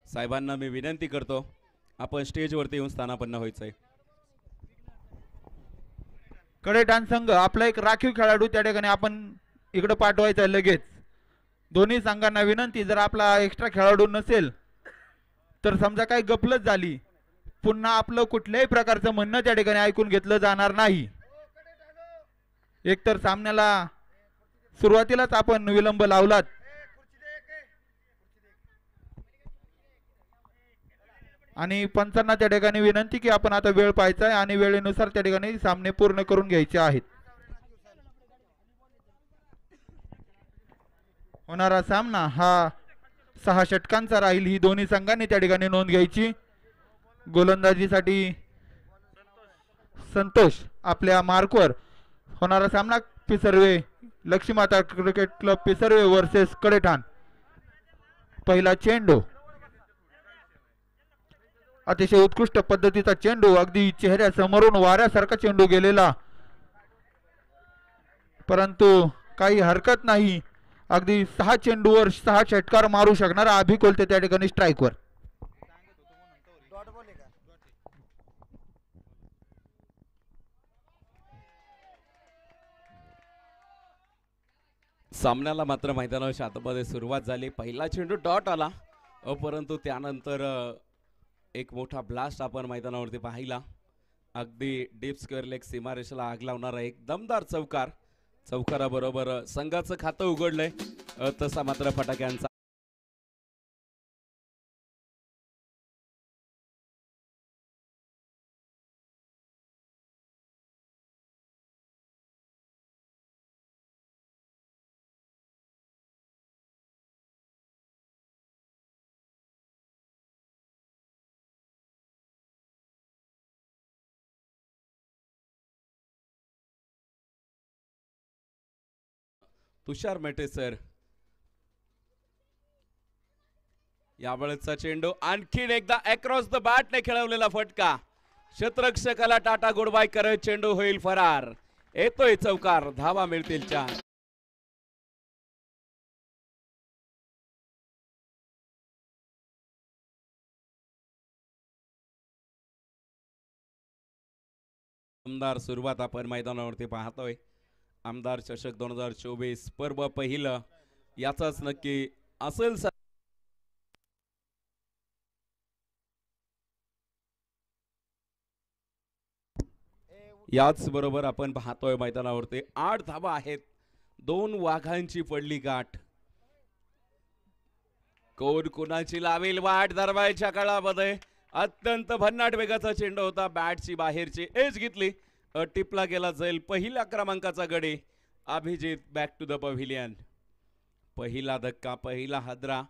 साहेबांना मी विनंती करतो, आपण स्टेजवरती येऊन स्थानापन्न व्हायचंय. कडेठाण संघ आपला एक राखीव खेळाडू त्या ठिकाणी आपण इकडे पाठवायचा आहे लगेच. दोन्ही संघांना विनंती, जर आपला एक्स्ट्रा खेळाडू नसेल तर समजा काही गफलत झाली, पुन्हा आपलं कुठल्याही प्रकारचं म्हणणं त्या ठिकाणी ऐकून घेतलं जाणार नाही. एकतर सामन्याला सुरुवातीलाच आपण विलंब लावलात. आणि पंचांना त्या ठिकाणी विनंती की आपण आता वेळ पाहायचा आहे आणि वेळेनुसार त्या ठिकाणी सामने पूर्ण करून घ्यायचे आहेत. होणारा सामना हा 6 षटकांचा राहील, ही दोन्ही संघांनी त्या ठिकाणी नोंद घ्यायची. गोलंदाजीसाठी संतोष आपल्या मार्कवर. होणारा सामना पिसर्वे, Lakshmi Mata cricket club पिसर्वे versus Kadethan. पहिला चेंडू, अतिशय उत्कृष्ट पद्धतीचा चेंडू, अगदी चेहऱ्यासमोरून वाऱ्यासारखा चेंडू गेलेला, परंतु काही हरकत नाही. अगदी 6 चेंडूवर 6 षटकार मारू शकणारा अभि कोलते त्या ठिकाणी स्ट्राईकवर. सामन्याला मात्र मैदानाच्या आतमध्ये सुरुवात झाली. पहिला चेंडू डॉट आला, परंतु त्यानंतर एक मोठा ब्लास्ट आपण मैदानावरती पाहिला. अगदी डीप स्क्वेअर लेग सीमारेषेला आग लावणारा एक दमदार चौकार. चौकाराबरोबर संघाचं खातं उघडलंय. तसा मात्र फटाक्यांचा तुषार मेटे सर. यावेळेचा चेंडू आणखीन एकदा अक्रॉस द बॅटने खेळवलेला फटका. क्षेत्ररक्षकाला टाटा गुड बाय करत चेंडू होईल फरार. येतोय चौकार, धावा मिळतील 4. आमदार सुरुवात आपण मैदानावरती पाहतोय. आमदार चषक 2024 पर्व पहिलं याचाच नक्की असेल. याच बरोबर आपण पाहतोय मैदानावरती 8 धावा आहेत. 2 वाघांची पडली गाठ. कोण कोणाची लावेल वाट दरवायच्या काळामध्ये. अत्यंत भन्नाट वेगाचा चेंडू होता. बॅटची बाहेरची एज घेतली, टिपला गेला जाईल. पहिल्या क्रमांकाचा गडी Abhijit back to the pavilion. पहिला धक्का, पहिला हादरा,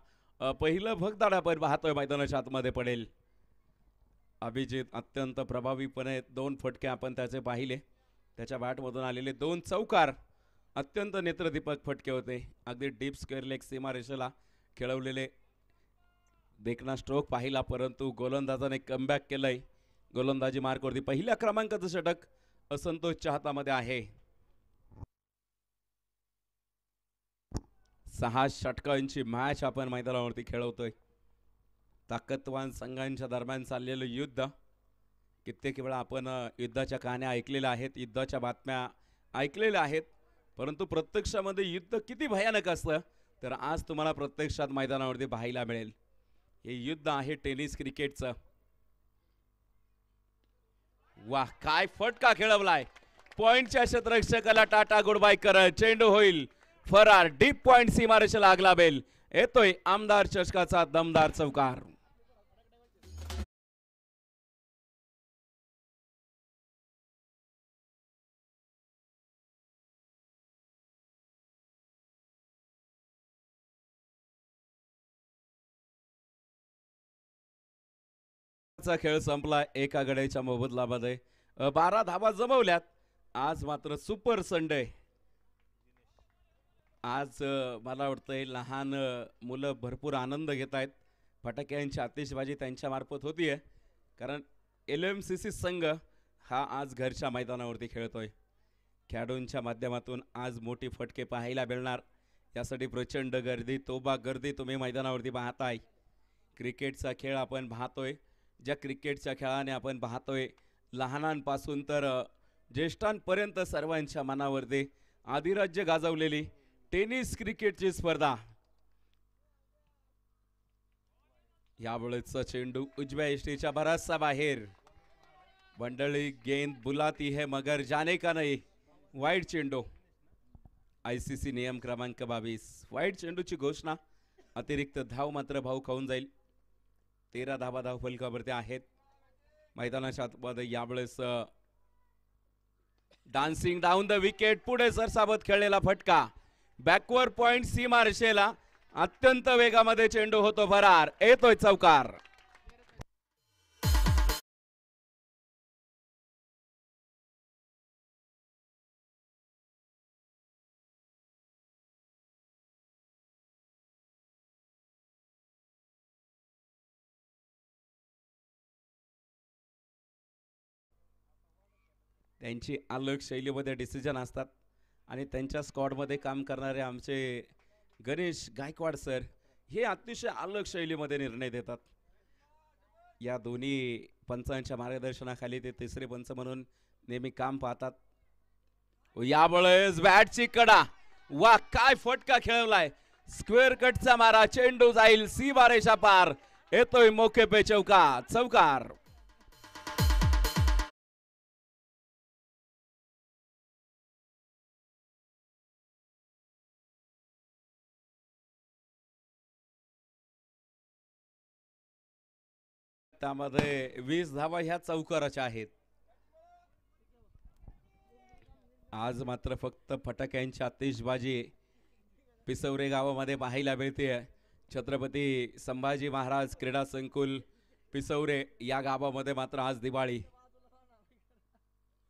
पहिलं भगदाड आपण पाहतोय मैदानाच्या आतमध्ये पडेल. अभिजित अत्यंत प्रभावीपणे 2 फटके आपण त्याचे पाहिले. त्याच्या बॅटमधून आलेले 2 चौकार अत्यंत नेत्रदीपक फटके होते. अगदी डीप स्क्वेअर लेग सीमारेषेला खेळवलेले. देखना स्ट्रोक पाहिला, परंतु गोलंदाजाने कमबॅक केलंय. गोलंदाजी मार्कवरती पहिल्या क्रमांकाचं षटक असंतोषच्या हातामध्ये आहे. 6 षटकांची मॅच आपण मैदानावरती खेळवतोय. ताकदवान संघांच्या दरम्यान चाललेलं युद्ध. कित्येक वेळा आपण युद्धाच्या कहाण्या ऐकलेल्या आहेत, युद्धाच्या बातम्या ऐकलेल्या आहेत, परंतु प्रत्यक्षामध्ये युद्ध किती भयानक असतं तर आज तुम्हाला प्रत्यक्षात मैदानावरती पाहायला मिळेल. हे युद्ध आहे टेनिस क्रिकेटचं. वाह, काय फटका खेळवलाय. पॉइंटच्या क्षेत्ररक्षकाला टाटा गुड बाय करत चेंडू होईल फरार. डीप पॉइंट सीमारेषेला आग लावेल. येतोय आमदार चषकाचा दमदार चौकार. खेळ संपला. एका गड्याच्या मोबदल्यामध्ये 12 धावा जमवल्यात. आज मात्र सुपर संडे. आज मला वाटतंय लहान मुलं भरपूर आनंद घेत आहेत. फटाक्यांची आतिषबाजी त्यांच्या मार्फत होतीये, कारण LMCC संघ हा आज घरच्या मैदानावरती खेळतोय. खेळाडूंच्या माध्यमातून आज मोठी फटके पाहायला मिळणार. यासाठी प्रचंड गर्दी, तोबा गर्दी तुम्ही मैदानावरती पाहताय. क्रिकेटचा खेळ आपण पाहतोय, ज्या क्रिकेटच्या खेळाने आपण पाहतोय लहानांपासून तर ज्येष्ठांपर्यंत सर्वांच्या मनावरती आधिराज्य गाजवलेली टेनिस क्रिकेटची स्पर्धा. यावेळेचा चेंडू उजव्या यष्टीच्या बराचसा बाहेर. मंडळी गेंद बुलाती है मगर जाने का नहीं. वाईड चेंडू. ICC नियम क्रमांक 22 वाईड चेंडूची घोषणा. अतिरिक्त धाव मात्र भाऊ खाऊन जाईल. 13 धावा धाव फलकावरती आहेत. मैदानाच्या आतमध्ये यावेळेस डान्सिंग डाऊन द विकेट पुढे सरसावत खेळलेला फटका. बॅकवर्ड पॉइंट सीमा रेषेला अत्यंत वेगामध्ये चेंडू होतो भरार. येतोय चौकार. त्यांची अलग शैलीमध्ये डिसिजन असतात आणि त्यांच्या स्क्वॉडमध्ये काम करणारे आमचे गणेश गायकवाड सर हे अतिशय अलग शैलीमध्ये निर्णय देतात. या दोन्ही पंचांच्या मार्गदर्शनाखाली ते तिसरे पंच म्हणून नेहमी काम पाहतात. यावेळेस बॅटची कडा. वा काय फटका खेळवलाय. स्क्वेअर कटचा मारा. चेंडू जाईल सीमारेषा पार. येतोय मौके पे चौका. चौकार. त्यामध्ये 20 धावा ह्या चौकाराच्या आहेत. आज मात्र फक्त फटाक्यांची आतिषबाजी पिसवरे गावामध्ये पाहायला मिळते. छत्रपती संभाजी महाराज क्रीडा संकुल पिसवरे या गावामध्ये मात्र आज दिवाळी.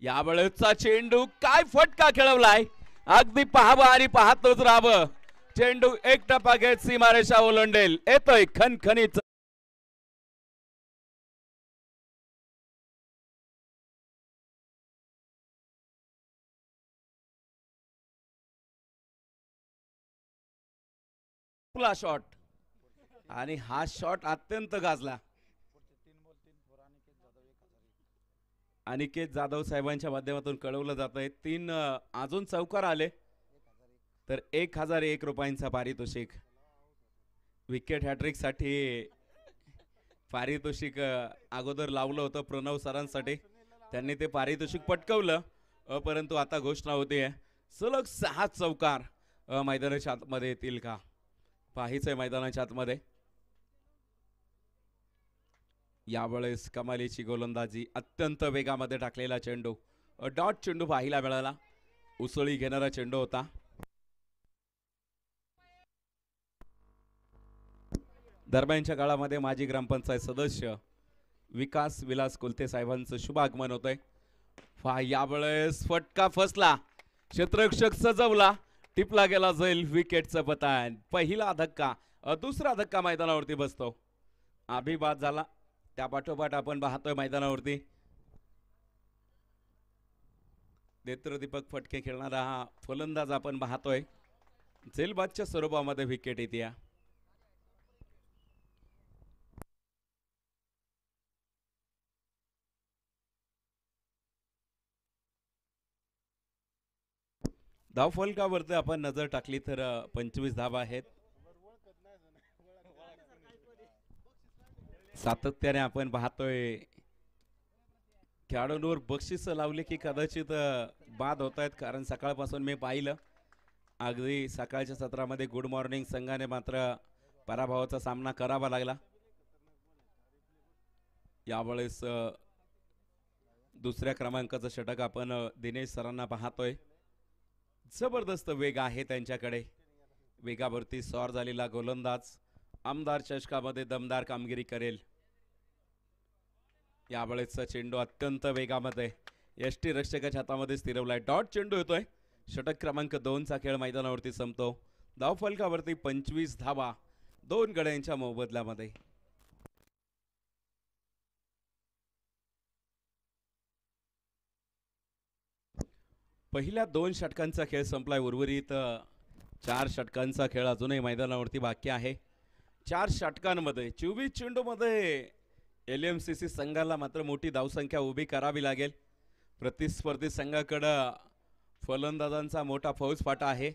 यावेळेसचा चेंडू काय फटका खेळवलाय. अगदी पाहावं आणि पाहतोच राहावं. चेंडू एक टप्पा घेत सीमारेषा ओलांडेल. येतोय खणखणीत. शॉट आणि हा शॉट अत्यंत गाजला. अनिकेत जाधव साहेबांच्या माध्यमातून कळवलं जात आहे 3 अजून चौकार आले तर 1001 रुपयांचा पारितोषिक. विकेट हॅट्रिक साठी पारितोषिक अगोदर लावलं होतं प्रणव सरांसाठी. त्यांनी ते पारितोषिक पटकवलं. परंतु आता घोषणा होते सलग 6 चौकार मैदानाच्या आतमध्ये येतील का पाहायचंय मैदानाच्या आतमध्ये. यावेळेस कमालीची गोलंदाजी. अत्यंत वेगामध्ये टाकलेला चेंडू. डॉट चेंडू पाहायला मिळाला. उसळी घेणारा चेंडू होता. दरम्यानच्या काळामध्ये माजी ग्रामपंचायत सदस्य विकास विलास कोलते साहेबांचं शुभ आगमन होतंय. यावेळेस फटका फसला. क्षेत्ररक्षक सजवला. टिपला गेला जाईल विकेटचं पतन. पहिला धक्का. दुसरा धक्का मैदानावरती बसतो. अभिबाद झाला. त्या पाठोपाठ आपण पाहतोय मैदानावरती नेत्रदीपक फटके खेळणारा हा फलंदाज आपण पाहतोय. झेलबादच्या स्वरूपामध्ये विकेट येते. धावफलकावरती आपण नजर टाकली तर 25 धावा आहेत. सातत्याने आपण पाहतोय खेळाडूंवर बक्षीस लावले की कदाचित बाद होत आहेत. कारण सकाळपासून मी पाहिलं अगदी सकाळच्या सत्रामध्ये गुड मॉर्निंग संघाने मात्र पराभवाचा सामना करावा लागला. यावेळेस दुसऱ्या क्रमांकाचं षटक आपण दिनेश सरांना पाहतोय. जबरदस्त वेग आहे त्यांच्याकडे. वेगावरती स्वार झालेला गोलंदाज आमदार चषकामध्ये दमदार कामगिरी करेल. यावेळेसचा चेंडू अत्यंत वेगामध्ये यष्टी रक्षकाच्या हातामध्ये स्थिरवलाय. डॉट चेंडू येतोय. षटक क्रमांक 2चा खेळ मैदानावरती संपतो. धावफलकावरती 25 धावा 2 गड्यांच्या मोबदल्यामध्ये. पहिल्या 2 षटकांचा खेळ संपलाय. उर्वरित 4 षटकांचा खेळ अजूनही मैदानावरती बाकी आहे. 4 षटकांमध्ये 24 चेंडूमध्ये LMCC संघाला मात्र मोठी धावसंख्या उभी करावी लागेल. प्रतिस्पर्धी संघाकडं फलंदाजांचा मोठा फौजफाटा आहे.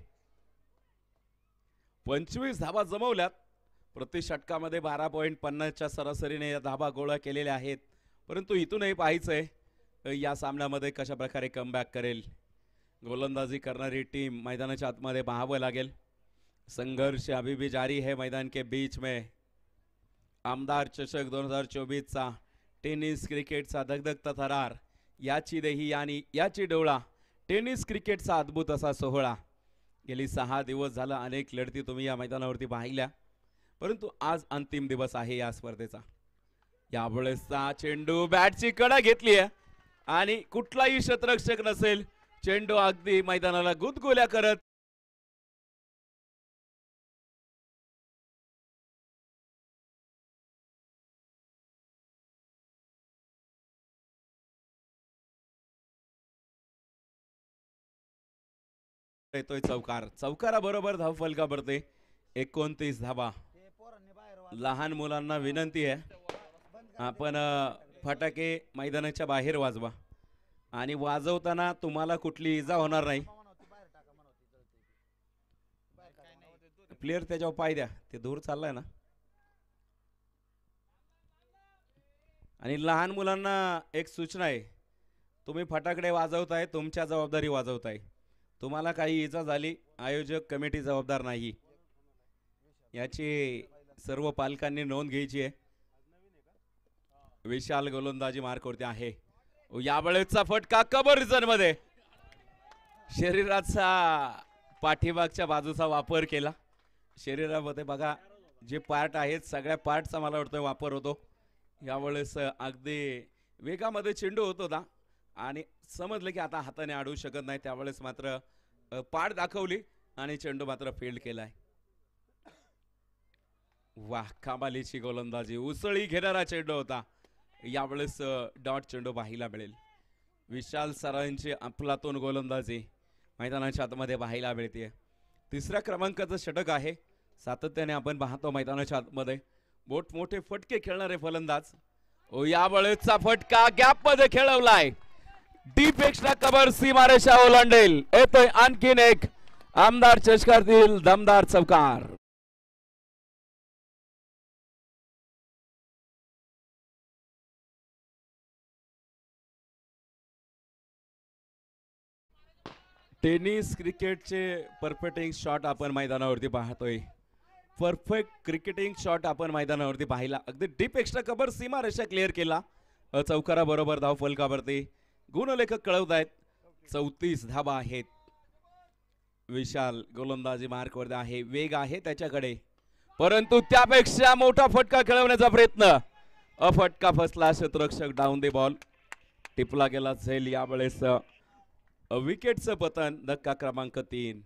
25 धावा जमवल्यात. प्रति षटकामध्ये 12.50च्या सरासरीने या धावा गोळा केलेल्या आहेत. परंतु इथूनही पाहायचंय या सामन्यामध्ये कशा प्रकारे कमबॅक करेल. गोलंदाजी करणारी टीम मैदानाच्या आतमध्ये पाहावं लागेल. संघर्ष अभी भी जारी है मैदान के बीच में. आमदार चषक 2024चा टेनिस क्रिकेटचा धगधगता थरार, याची देही आणि याची डोळा, टेनिस क्रिकेटचा अद्भुत असा सोहळा. गेली 6 दिवस झाला अनेक लढती तुम्ही या मैदानावरती पाहिल्या, परंतु आज अंतिम दिवस आहे या स्पर्धेचा. यावेळेसचा चेंडू बॅटची कडा घेतली आहे आणि कुठलाही शतरक्षक नसेल, चेंडू अगदी मैदानाला गुदगुल्या करत येतोय चौकार. चौकाराबरोबर धावफलकावरती 29 धावा. लहान मुलांना विनंती आहे, आपण फटाके मैदानाच्या बाहेर वाजवा आणि वाजवताना तुम्हाला कुठली इजा होणार नाही. प्लेयर त्याच्यावर पाय द्या, ते दूर चाललाय ना. आणि लहान मुलांना एक सूचना आहे, तुम्ही फटाकडे वाजवताय, तुमच्या जबाबदारी वाजवताय. तुम्हाला काही इजा झाली, आयोजक कमिटी जबाबदार नाही. याची सर्व पालकांनी नोंद घ्यायची आहे. विशाल गोलंदाजी मार्कवरती आहे. यावेळेचा फटका कबर रिजन मध्ये, शरीराचा पाठीमागच्या बाजूचा वापर केला. शरीरामध्ये बघा जे पार्ट आहेत, सगळ्या पार्टचा मला वाटतं वापर होतो. यावेळेस अगदी वेगामध्ये चेंडू होत होता आणि समजलं की आता हाताने अडवू शकत नाही, त्यावेळेस मात्र पाठ दाखवली आणि चेंडू मात्र फील्ड केलाय. वाह, कमालीची गोलंदाजी. उसळी घेणारा चेंडू होता. यावेळेस डॉट चेंडू पाहायला मिळेल. विशाल सरांची अफलातून गोलंदाजी मैदानाच्या आतमध्ये पाहायला मिळते. 3ऱ्या क्रमांकाचं षटक आहे. सातत्याने आपण पाहतो मैदानाच्या आतमध्ये मोठमोठे फटके खेळणारे फलंदाज. यावेळेसचा फटका गॅप मध्ये खेळवलाय. डीप एक्स्ट्रा कव्हर सीमारेषा ओलांडेल. येतोय आणखीन एक आमदार चषकातील दमदार चौकार. टेनिस क्रिकेटचे परफेक्टिंग शॉट आपण मैदानावरती पाहतोय. परफेक्ट क्रिकेटिंग शॉट आपण मैदानावरती पाहिला. अगदी डीप एक्स्ट्रा कव्हर सीमारेषा क्लिअर केला. चौकाराबरोबर धाव फलकावरती गुणलेखक कळवत आहेत. 34 धावा आहेत. विशाल गोलंदाजी मार्कवर आहे, वेग आहे त्याच्याकडे, परंतु त्यापेक्षा मोठा फटका खेळवण्याचा प्रयत्न. फटका फसला. क्षेत्ररक्षक डाऊन द बॉल. टिपला गेला झेल. यावेळेस विकेटचं पतन. धक्का क्रमांक 3.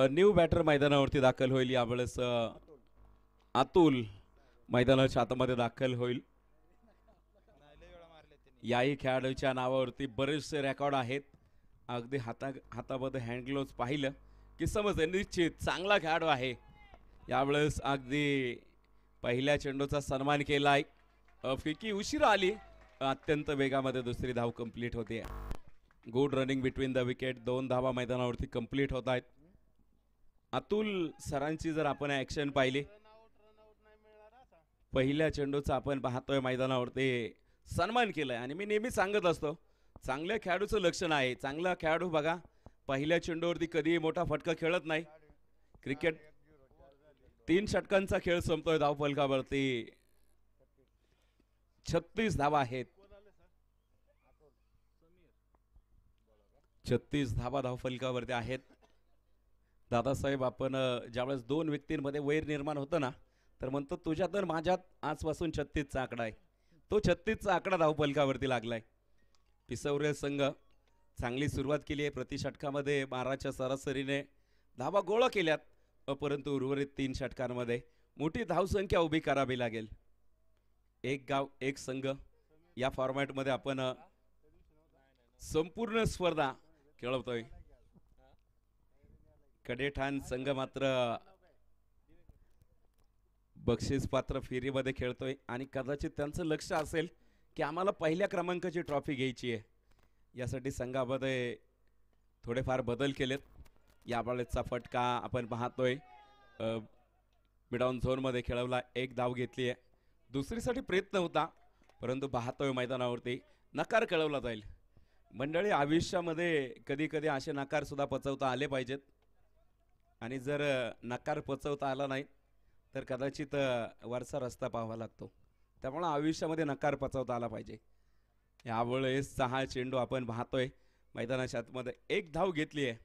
न्यू बॅटर मैदानावरती दाखल होईल. यावेळेस अतुल मैदानाच्या आतमध्ये दाखल होईल. याही खेळाडूच्या नावावरती बरेचसे रेकॉर्ड आहेत. अगदी हातामध्ये हँड ग्लोव्ज पाहिलं की समजते निश्चित चांगला खेळाडू आहे. यावेळेस अगदी पहिल्या चेंडूचा सन्मान केलाय. फिकी उशिरा आली. अत्यंत वेगामध्ये दुसरी धाव कंप्लीट होते. Good running between the wicket. 2 धावा मैदानावरती कंप्लीट होत आहेत. अतुल सरांची जर आपण ऍक्शन पाहिली, पहिल्या चेंडूचा आपण पाहतोय मैदानावरती सन्मान केलाय. आणि मी नेहमी सांगत असतो, चांगल्या खेळाडूचं लक्षण आहे. चांगला खेळाडू बघा पहिल्या चेंडूवरती कधीही मोठा फटका खेळत नाही. क्रिकेट 3 षटकांचा खेळ संपतोय. धावफलकावरती 36 धावा आहेत. 36 धावा धावफलकावरती आहेत. दादासाहेब आपण ज्यावेळेस दोन व्यक्तींमध्ये वैर निर्माण होतं ना, तर म्हणतो तुझ्यात आणि माझ्यात आजपासून 36चा आकडा आहे. तो 36चा आकडा धावफलकावरती लागलाय. पिसवरे संघ चांगली सुरुवात केली आहे. प्रति षटकामध्ये 12च्या सरासरीने धावा गोळा केल्यात, परंतु उर्वरित 3 षटकांमध्ये मोठी धावसंख्या उभी करावी लागेल. एक गाव एक संघ या फॉर्मॅटमध्ये आपण संपूर्ण स्पर्धा खेळवतोय. कडेठाण संघ मात्र बक्षीस पात्र फेरीमध्ये खेळतोय आणि कदाचित त्यांचं लक्ष असेल की आम्हाला पहिल्या क्रमांकाची ट्रॉफी घ्यायची आहे. यासाठी संघामध्ये थोडेफार बदल केलेत. यावेळेसचा फटका आपण पाहतोय मिडॉन झोनमध्ये खेळवला, एक धाव घेतली आहे. दुसरीसाठी प्रयत्न होता, परंतु पाहतोय मैदानावरती नकार कळवला जाईल. मंडळी, आयुष्यामध्ये कधी कधी असे नकार सुद्धा पचवता आले पाहिजेत आणि जर नकार पचवता आला नाही तर कदाचित वरचा रस्ता पाहावा लागतो. त्यामुळे आयुष्यामध्ये नकार पचवता आला पाहिजे. यावेळेस 6 चेंडू आपण पाहतोय मैदानाच्या आतमध्ये, एक धाव घेतली आहे.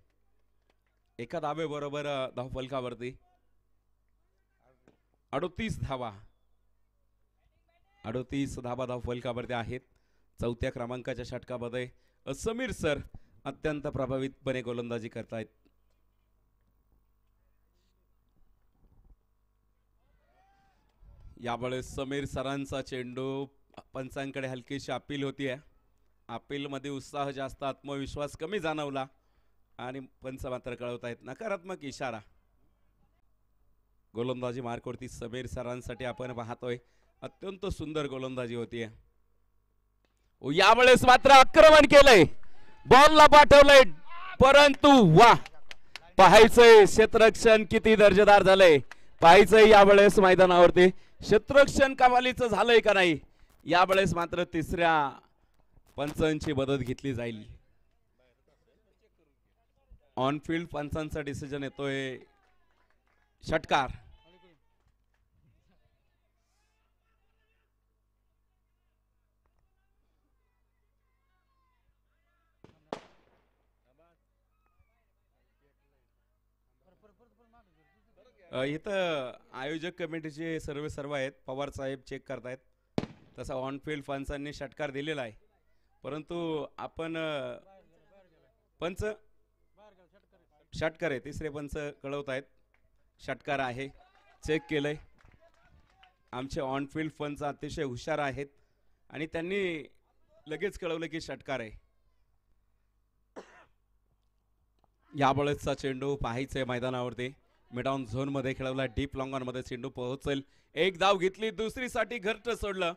एका धावेबरोबर धावफलकावरती 38 धावा, 38 धावा धावफलकावरती आहेत. 4थ्या क्रमांकाच्या षटकामध्ये समीर सर अत्यंत प्रभावितपणे गोलंदाजी करतायत. यावेळेस समीर सरांचा चेंडू, पंचांकडे हलकीशी अपील होतीये. अपील मध्ये उत्साह जास्त, आत्मविश्वास कमी जाणवला आणि पंच मात्र कळवतायत नकारात्मक इशारा. गोलंदाजी मार्कवरती समीर सरांसाठी आपण पाहतोय अत्यंत सुंदर गोलंदाजी होतीये. यावेळेस मात्र आक्रमण केलंय, बॉलला पाठवलंय, परंतु वा, पाहायचंय क्षेत्ररक्षण किती दर्जेदार झालंय. पाहायचंय यावेळेस मैदानावरती क्षेत्ररक्षण कमालीचं झालंय का नाही. यावेळेस मात्र तिसऱ्या पंचांची मदत घेतली जाईल. ऑन फील्ड पंचांचा डिसिजन येतोय. षटकार इथं आयोजक कमिटीचे सर्व आहेत, पवार साहेब चेक करतायत. तसा ऑन फील्ड पंचांनी षटकार दिलेला आहे, परंतु आपण पंच षटकार आहे, तिसरे पंच कळवतायत षटकार आहे, चेक केलंय. आमचे ऑन फील्ड पंच अतिशय हुशार आहेत आणि त्यांनी लगेच कळवलं की षटकार आहे. यावेळेसचा चेंडू पाहायचंय मैदानावरती, मिडॉन झोन मध्ये खेळवला, डीप लॉंग ऑन मध्ये चेंडू पोहोचेल. एक धाव घेतली, दुसरीसाठी घरट सोडलं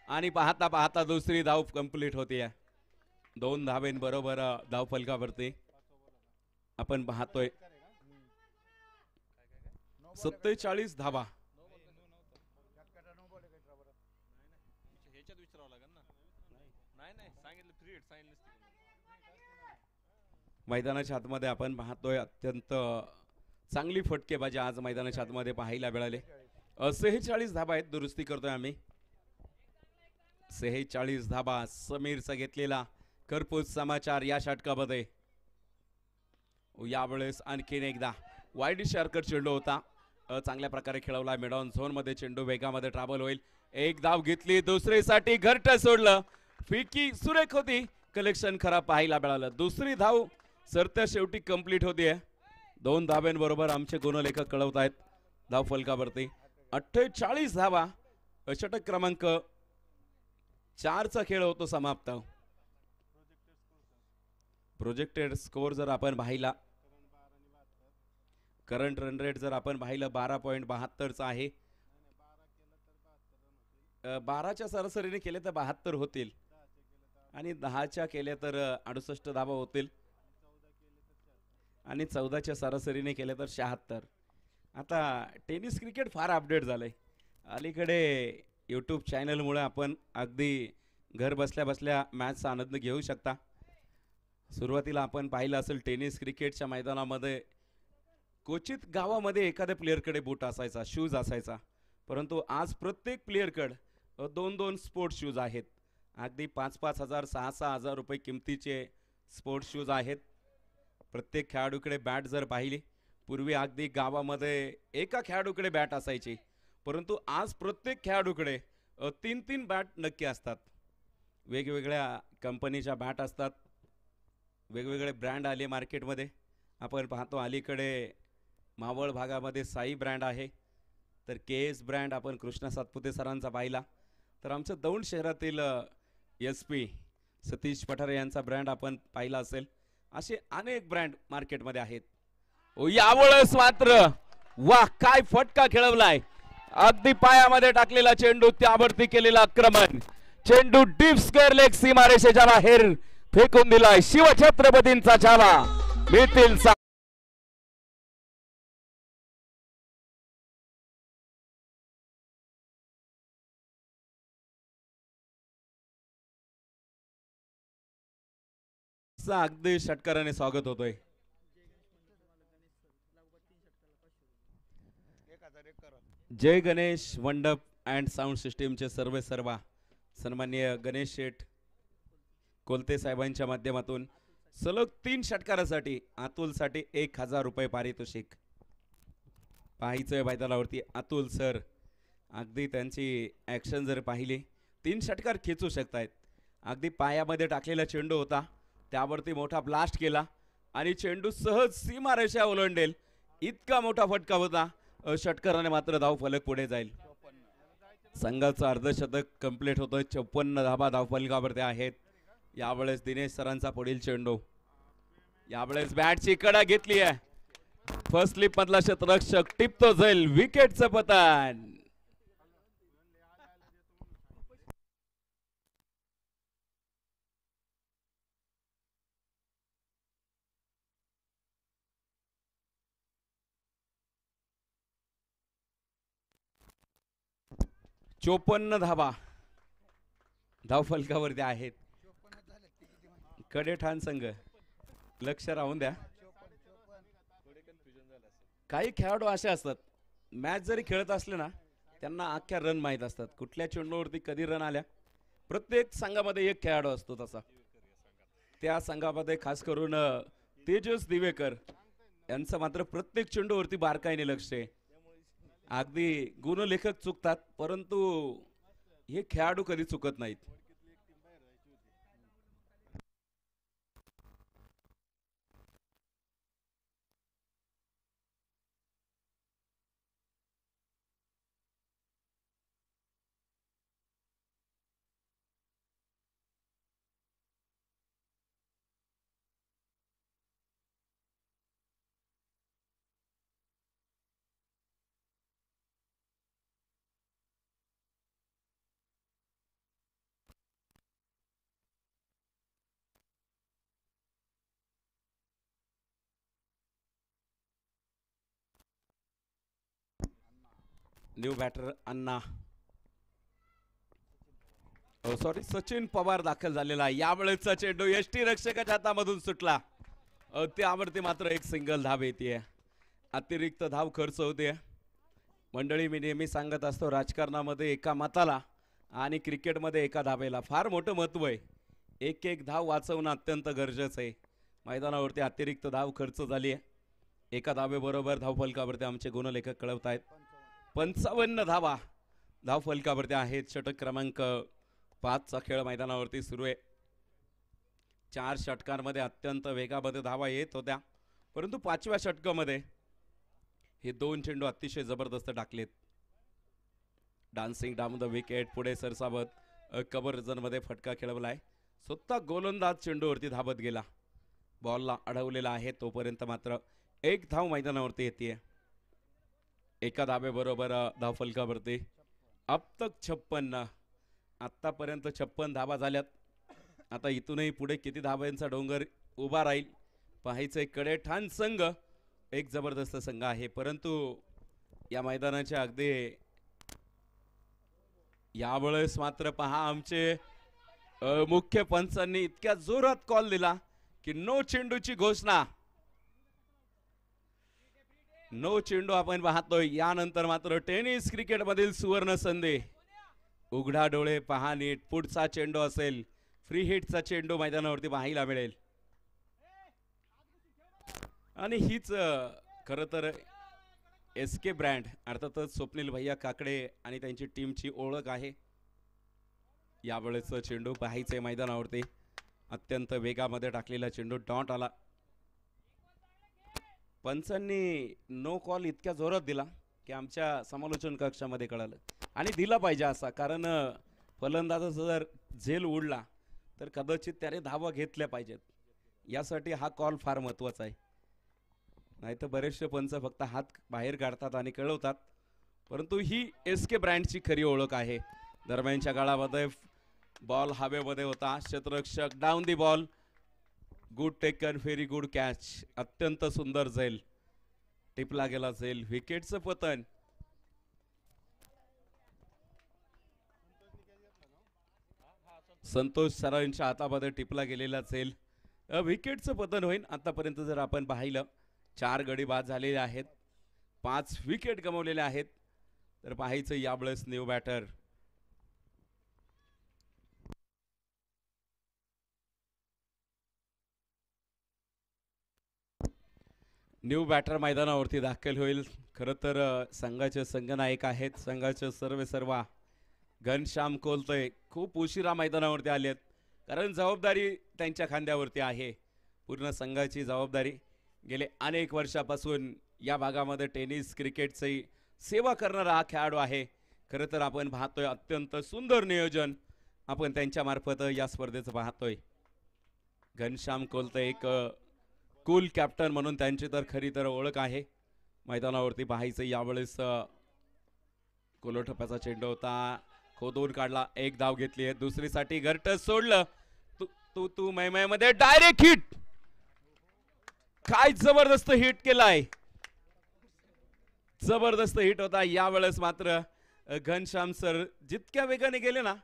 आणि पाहता पाहता दुसरी धाव कंप्लीट होतीये. 2 धावेंबरोबर धाव फलकावरती आपण पाहतोय 47 धावा. मैदानाच्या आतमध्ये आपण पाहतोय अत्यंत चांगली फटकेबाजी आज मैदानाच्या आतमध्ये पाहायला मिळाले. 46 धाबा आहेत, दुरुस्ती करतोय आम्ही. 46 धाबा समीरचा घेतलेला करपूस समाचार या षटकामध्ये. यावेळेस आणखीन एकदा वाईड शार्कर चेंडू होता, चांगल्या प्रकारे खेळवला. मिडॉन झोन मध्ये चेंडू वेगामध्ये ट्रॅव्हल होईल. एक धाव घेतली, दुसरीसाठी घरट सोडलं, फिकी सुरेख होती, कलेक्शन खराब पाहायला मिळालं. दुसरी धाव सरत्या शेवटी कंप्लीट होतीये. 2 धाब्यांबरोबर आमचे गुणलेखक कळवत आहेत धाव फलकावरती 48 धावा. षटक क्रमांक 4चा खेळ होतो समाप्त. प्रोजेक्टेड स्कोर जर आपण पाहिला, करंट रन रेट जर आपण पाहिलं 12.72चा आहे. 12च्या सरासरीने केले तर 72 होतील आणि 10च्या केले तर 68 धावा होतील आणि 14च्या सरासरीने केले तर 76. आता टेनिस क्रिकेट फार अपडेट झालंय अलीकडे. यूट्यूब चॅनलमुळे आपण अगदी घर बसल्या बसल्या मॅचचा आनंद घेऊ शकता. सुरुवातीला आपण पाहिलं असेल टेनिस क्रिकेटच्या मैदानामध्ये क्वचित गावामध्ये एखाद्या प्लेअरकडे बूट असायचा, शूज असायचा, परंतु आज प्रत्येक प्लेअरकडे 2-2 स्पोर्ट्स शूज आहेत. अगदी 5-5 हजार 6-6 हजार रुपये किमतीचे स्पोर्ट्स शूज आहेत. प्रत्येक खेळाडूकडे बॅट जर पाहिली, पूर्वी अगदी गावामध्ये एका खेळाडूकडे बॅट असायची, परंतु आज प्रत्येक खेळाडूकडे 3-3 बॅट नक्की असतात. वेगवेगळ्या कंपनीच्या बॅट असतात, वेगवेगळे ब्रँड आले मार्केटमध्ये. आपण पाहतो अलीकडे मावळ भागामध्ये साई ब्रँड आहे, तर KS ब्रँड आपण कृष्णा सातपुते सरांचा पाहिला. तर आमच्या दौंड शहरातील SP सतीश पठारे यांचा ब्रँड आपण पाहिला असेल. असे अनेक ब्रँड मार्केटमध्ये आहेत. यावेळेस मात्र वाह, काय फटका खेळवलाय. अगदी पायामध्ये टाकलेला चेंडू, त्यावरती केलेलं आक्रमण. चेंडू डीप स्क्वेअर लेग सीमारेषेच्या बाहेर फेकून दिलाय. शिवछत्रपतींचा छावा मिळतील. अगदी षटकाराने स्वागत होतोय. जय गणेश मंडप अँड साऊंड सिस्टीमचे सर्वा सन्माननीय गणेश शेठ कोलते साहेबांच्या माध्यमातून सलग 3 षटकारासाठी अतुलसाठी 1000 रुपये पारितोषिक. पाहायचंय मैदानावरती अतुल सर, अगदी त्यांची ॲक्शन जर पाहिली 3 षटकार खेचू शकतायत. अगदी पायामध्ये टाकलेला चेंडू होता, त्यावरती मोठा ब्लास्ट केला आणि चेंडू सहज सीमारेषा ओलांडेल इतका मोठा फटका होता. षटकाराने मात्र धाव फलक पुढे जाईल. संघाचं अर्धशतक कंप्लीट होतोय. 54 धाबा धावफलकावरती आहेत. यावेळेस दिनेश सरांचा पुढील चेंडू. यावेळेस बॅटची कडा घेतली आहे. फर्स्ट स्लिप मधला क्षेत्ररक्षक टिपतो जाईल. विकेटचं पतन. चोपन्न धाबा धावफलकावरती आहेत. कडेठाण संघ लक्ष राहून द्या. काही खेळाडू असे असतात, मॅच जरी खेळत असले ना त्यांना अख्ख्या रन माहीत असतात, कुठल्या चेंडूवरती कधी रन आल्या. प्रत्येक संघामध्ये एक खेळाडू असतो तसा. त्या संघामध्ये खास करून तेजस दिवेकर यांचं मात्र प्रत्येक चेंडूवरती बारकाईने लक्ष आहे. अगदी गुणलेखक चुकतात, परंतु हे खेळाडू कधी चुकत नाहीत. न्यू बॅटर अण्णा, सॉरी सचिन पवार दाखल झालेला आहे. यावेळेसचा चेंडू यष्टी रक्षकाच्या हातामधून सुटला. त्यावरती मात्र एक सिंगल धाव येते. अतिरिक्त धाव खर्च होते. मंडळी, मी नेहमी सांगत असतो, राजकारणामध्ये एका मताला आणि क्रिकेटमध्ये एका धावेला फार मोठं महत्व आहे. एक एक धाव वाचवणं अत्यंत गरजेचं आहे. मैदानावरती अतिरिक्त धाव खर्च झाली आहे. एका धावेबरोबर धावफलकावरती आमचे गुणलेखक कळवत आहेत. 55 धावा धावफलकावरती आहेत. षटक क्रमांक 5 चा खेळ मैदानावरती सुरू आहे. 4 षटकांमध्ये अत्यंत वेगामध्ये धावा येत होत्या, परंतु 5व्या षटकामध्ये हे 2 चेंडू अतिशय जबरदस्त टाकलेत. डान्सिंग डाऊन द विकेट, पुढे सरसावत कव्हर झोनमध्ये फटका खेळवलाय. स्वतः गोलंदाज चेंडूवरती धावत गेला, बॉलला अडवलेला आहे. तोपर्यंत मात्र एक धाव मैदानावरती येते. एका धावेबरोबर धावफलकावरती अब तक 56, आत्तापर्यंत 56 धावा झाल्यात. आता इथूनही पुढे किती धावांचा डोंगर उभा राहील पाहायचंय. कडेठाण संघ एक जबरदस्त संघ आहे, परंतु या मैदानाच्या अगदी यावेळेस मात्र पहा, आमचे मुख्य पंचांनी इतक्या जोरात कॉल दिला की नो चेंडूची घोषणा. नो चेंडू आपण पाहतोय. यानंतर मात्र टेनिस क्रिकेट मधील सुवर्ण संधी. उघडा डोळे पहा नीट, पुढचा चेंडू असेल फ्री हिटचा चेंडू मैदानावरती पाहायला मिळेल. आणि हीच खरं तर एस के ब्रँड अर्थातच स्वप्नील भैया काकडे आणि त्यांची टीमची ओळख आहे. यावेळेस चेंडू पाहायचे मैदानावरती अत्यंत वेगामध्ये टाकलेला चेंडू डॉट आला. पंचांनी नो कॉल इतक्या जोरात दिला की आमच्या समालोचन कक्षामध्ये कळालं आणि दिला पाहिजे असा, कारण फलंदाजाचा जर झेल उडला तर कदाचित त्याने धावा घेतल्या पाहिजेत. यासाठी हा कॉल फार महत्त्वाचा आहे. नाहीतर बरेचसे पंच फक्त हात बाहेर काढतात आणि कळवतात, परंतु ही एस के ब्रँडची खरी ओळख आहे. दरम्यानच्या काळामध्ये बॉल हवेमध्ये होता, क्षेत्ररक्षक down the ball, good taken, very good catch, अत्यंत सुंदर झेल, टिपला गेला झेल, विकेटचं पतन. संतोष सरांच्या हातामध्ये टिपला गेलेला झेल, विकेटचं पतन होईल. आतापर्यंत जर आपण पाहिलं 4 गडी बाद झालेले आहेत, 5 विकेट गमावलेले आहेत. तर पाहायचं यावेळेस न्यू बॅटर मैदानावरती दाखल होईल. खरं तर संघाचे संघनायक आहेत, संघाचे सर्व घनश्याम कोलते खूप उशिरा मैदानावरती आलेत, कारण जबाबदारी त्यांच्या खांद्यावरती आहे. पूर्ण संघाची जबाबदारी गेले अनेक वर्षापासून या भागामध्ये टेनिस क्रिकेटची सेवा करणारा हा खेळाडू आहे. खरं तर आपण पाहतोय अत्यंत सुंदर नियोजन आपण त्यांच्या मार्फत या स्पर्धेचं पाहतोय. घनश्याम कोलते एक कूल कॅप्टन म्हणून त्यांची तर खरी तर ओळख आहे. मैदानावरती पाहायचं यावेळेस कोलोटप्प्याचा चेंडू होता, खोदून काढला, एक धाव घेतली आहे, दुसरीसाठी घरटच सोडलं, तू तू मध्ये डायरेक्ट हिट. काय जबरदस्त हिट केलाय, जबरदस्त हिट होता. यावेळेस मात्र घनश्याम सर जितक्या वेगाने गेले ना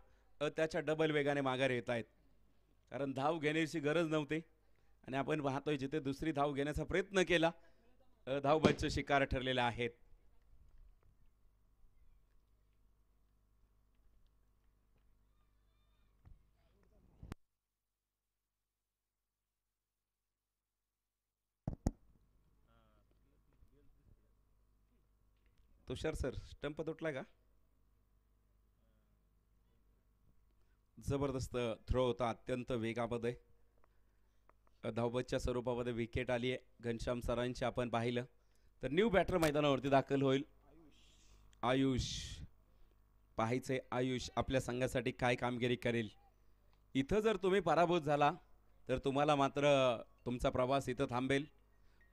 त्याच्या डबल वेगाने माघारी येत आहेत, कारण धाव घेण्याची गरज नव्हती. आणि आपण पाहतोय जिथे दुसरी धाव घेण्याचा प्रयत्न केला धावबादचे शिकार ठरलेले आहेत. तुषार सर स्टंप तुटलाय का? जबरदस्त थ्रो होता, अत्यंत वेगामध्ये धावबादच्या स्वरूपामध्ये विकेट आली आहे. घनश्याम सरांची आपण पाहिलं तर न्यू बॅटर मैदानावरती दाखल होईल. आयुष पाहायचे आयुष आपल्या संघासाठी काय कामगिरी करेल. इथं जर तुम्ही पराभूत झाला तर तुम्हाला मात्र तुमचा प्रवास इथं थांबेल,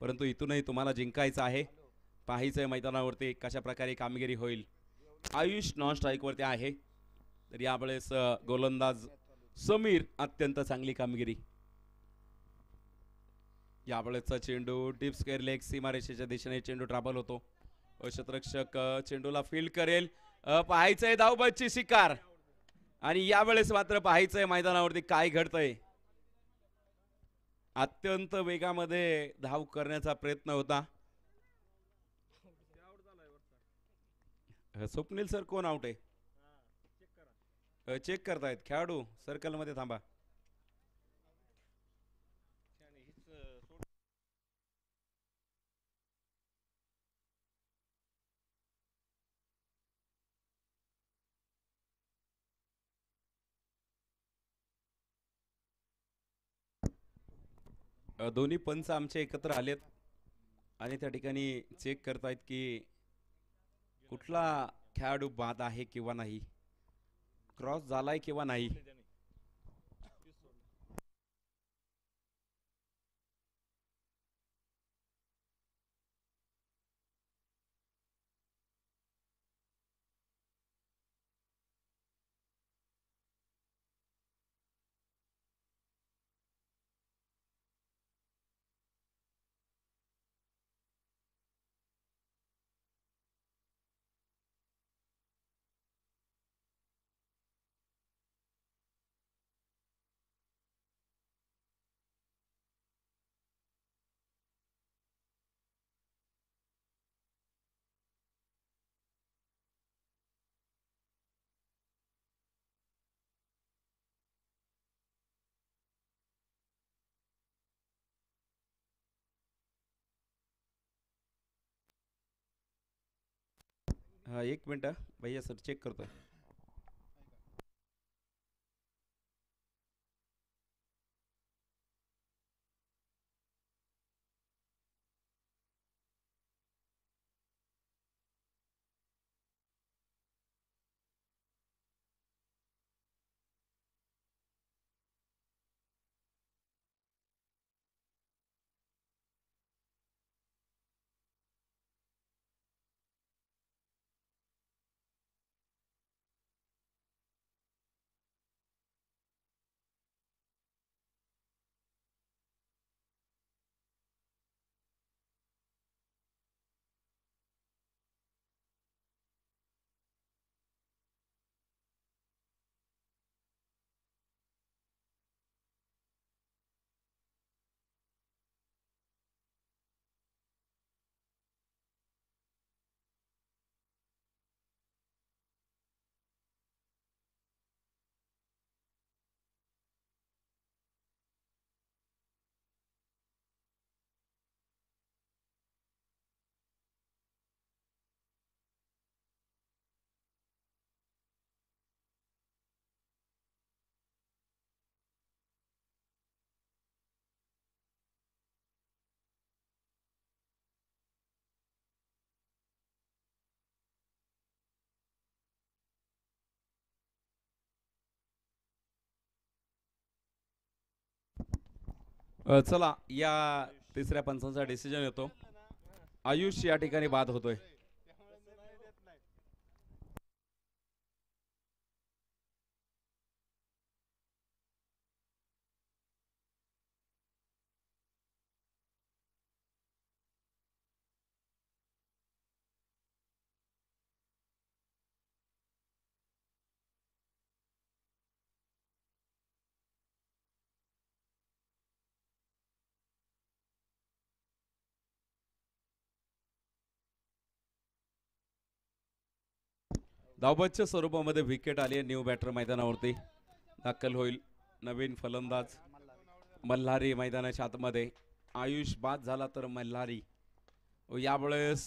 परंतु इथूनही तुम्हाला जिंकायचं आहे. पाहायचंय मैदानावरती कशा प्रकारे कामगिरी होईल. आयुष नॉन स्ट्राईकवरती आहे, तर यावेळेस गोलंदाज समीर अत्यंत चांगली कामगिरी. यावेळेसचा चेंडू डीप स्क्वेअर लेग सीमारेषेच्या दिशेने चेंडू ट्रॅव्हल होतो. क्षेत्ररक्षक चेंडूला फील्ड करेल, पाहायचंय धावबादची शिकार. आणि यावेळेस मात्र पाहायचंय मैदानावरती काय घडतंय. अत्यंत वेगामध्ये धाव करण्याचा प्रयत्न होता. स्वप्नील सर कोण आउट आहे? चेक करतायत खेळाडू, सर्कल मध्ये थांबा. दोन्ही पंच आमचे एकत्र आलेत आणि त्या ठिकाणी चेक करतायत की कुठला खेळाडू बाद आहे किंवा नाही, क्रॉस झालाय किंवा नाही. हा, एक मिनिट भैया सर चेक करतोय. चला या तिसऱ्या पंचांचा डिसिजन येतो. आयुष या ठिकाणी बाद होतोय. धावपच्या स्वरूपामध्ये विकेट आली आहे. न्यू बॅटर मैदानावरती दाखल होईल. नवीन फलंदाज मल्हारी मैदानाच्या आतमध्ये. आयुष बाद झाला तर मल्हारी. यावेळेस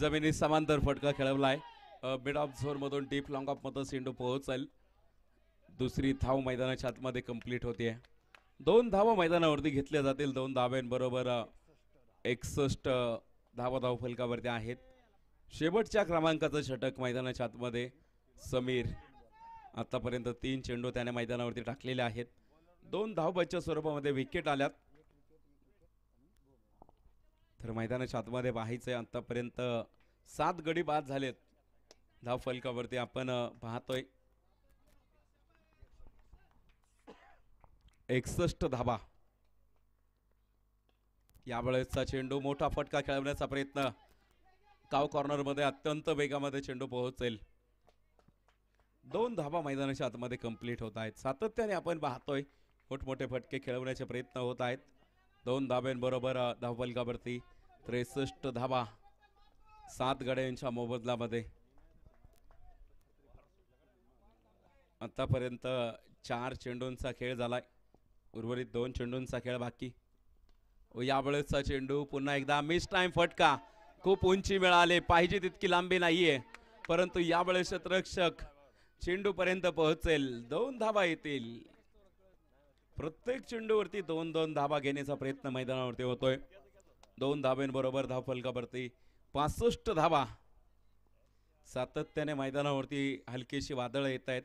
जमिनी समांतर फटका खेळवलाय. मिड ऑफ झोन मधून डीप लॉंग ऑफ मध्ये चेंडू पोहोचेल. दुसरी धाव मैदानाच्या आतमध्ये कंप्लीट होते. 2 धावा मैदानावरती घेतल्या जातील. 2 धाव्यांबरोबर 61 धाव फलकावरती आहेत. शेवटच्या क्रमांकाचं षटक मैदानाच्या आतमध्ये समीर. आतापर्यंत 3 चेंडू त्याने मैदानावरती टाकलेले आहेत. 2 धावबाच्या स्वरूपामध्ये विकेट आल्यात. तर मैदानाच्या आतमध्ये पाहायचंय आतापर्यंत 7 गडी बाद झालेत. धाव फलकावरती आपण पाहतोय 61 धावा. यावेळेसचा चेंडू मोठा फटका खेळवण्याचा प्रयत्न. काव कॉर्नर मध्ये अत्यंत वेगामध्ये चेंडू पोहोचेल. 2 धावा मैदानाच्या आतमध्ये कंप्लीट होत आहेत. सातत्याने आपण पाहतोय मोठमोठे फटके खेळवण्याचे प्रयत्न होत आहेत. 2 धाब्यांबरोबर धावफलकावरती 63 धावा 7 गड्यांच्या मोबदल्यामध्ये. आतापर्यंत 4 चेंडूंचा खेळ झालाय. उर्वरित 2 चेंडूंचा खेळ बाकी. यावेळेसचा चेंडू पुन्हा एकदा मिस टाइम फटका. खूप उंची मिळाले पाहिजे तितकी लांबी नाहीये, परंतु यावेळेस क्षेत्ररक्षक चेंडू पर्यंत पोहोचेल. 2 धावा येतील. प्रत्येक चेंडूवरती 2-2 धावा घेण्याचा प्रयत्न मैदानावरती होतोय. 2 धाव्यांबरोबर धावफलकावरती 65 धावा. सातत्याने मैदानावरती हलकीशी वादळ येत आहेत.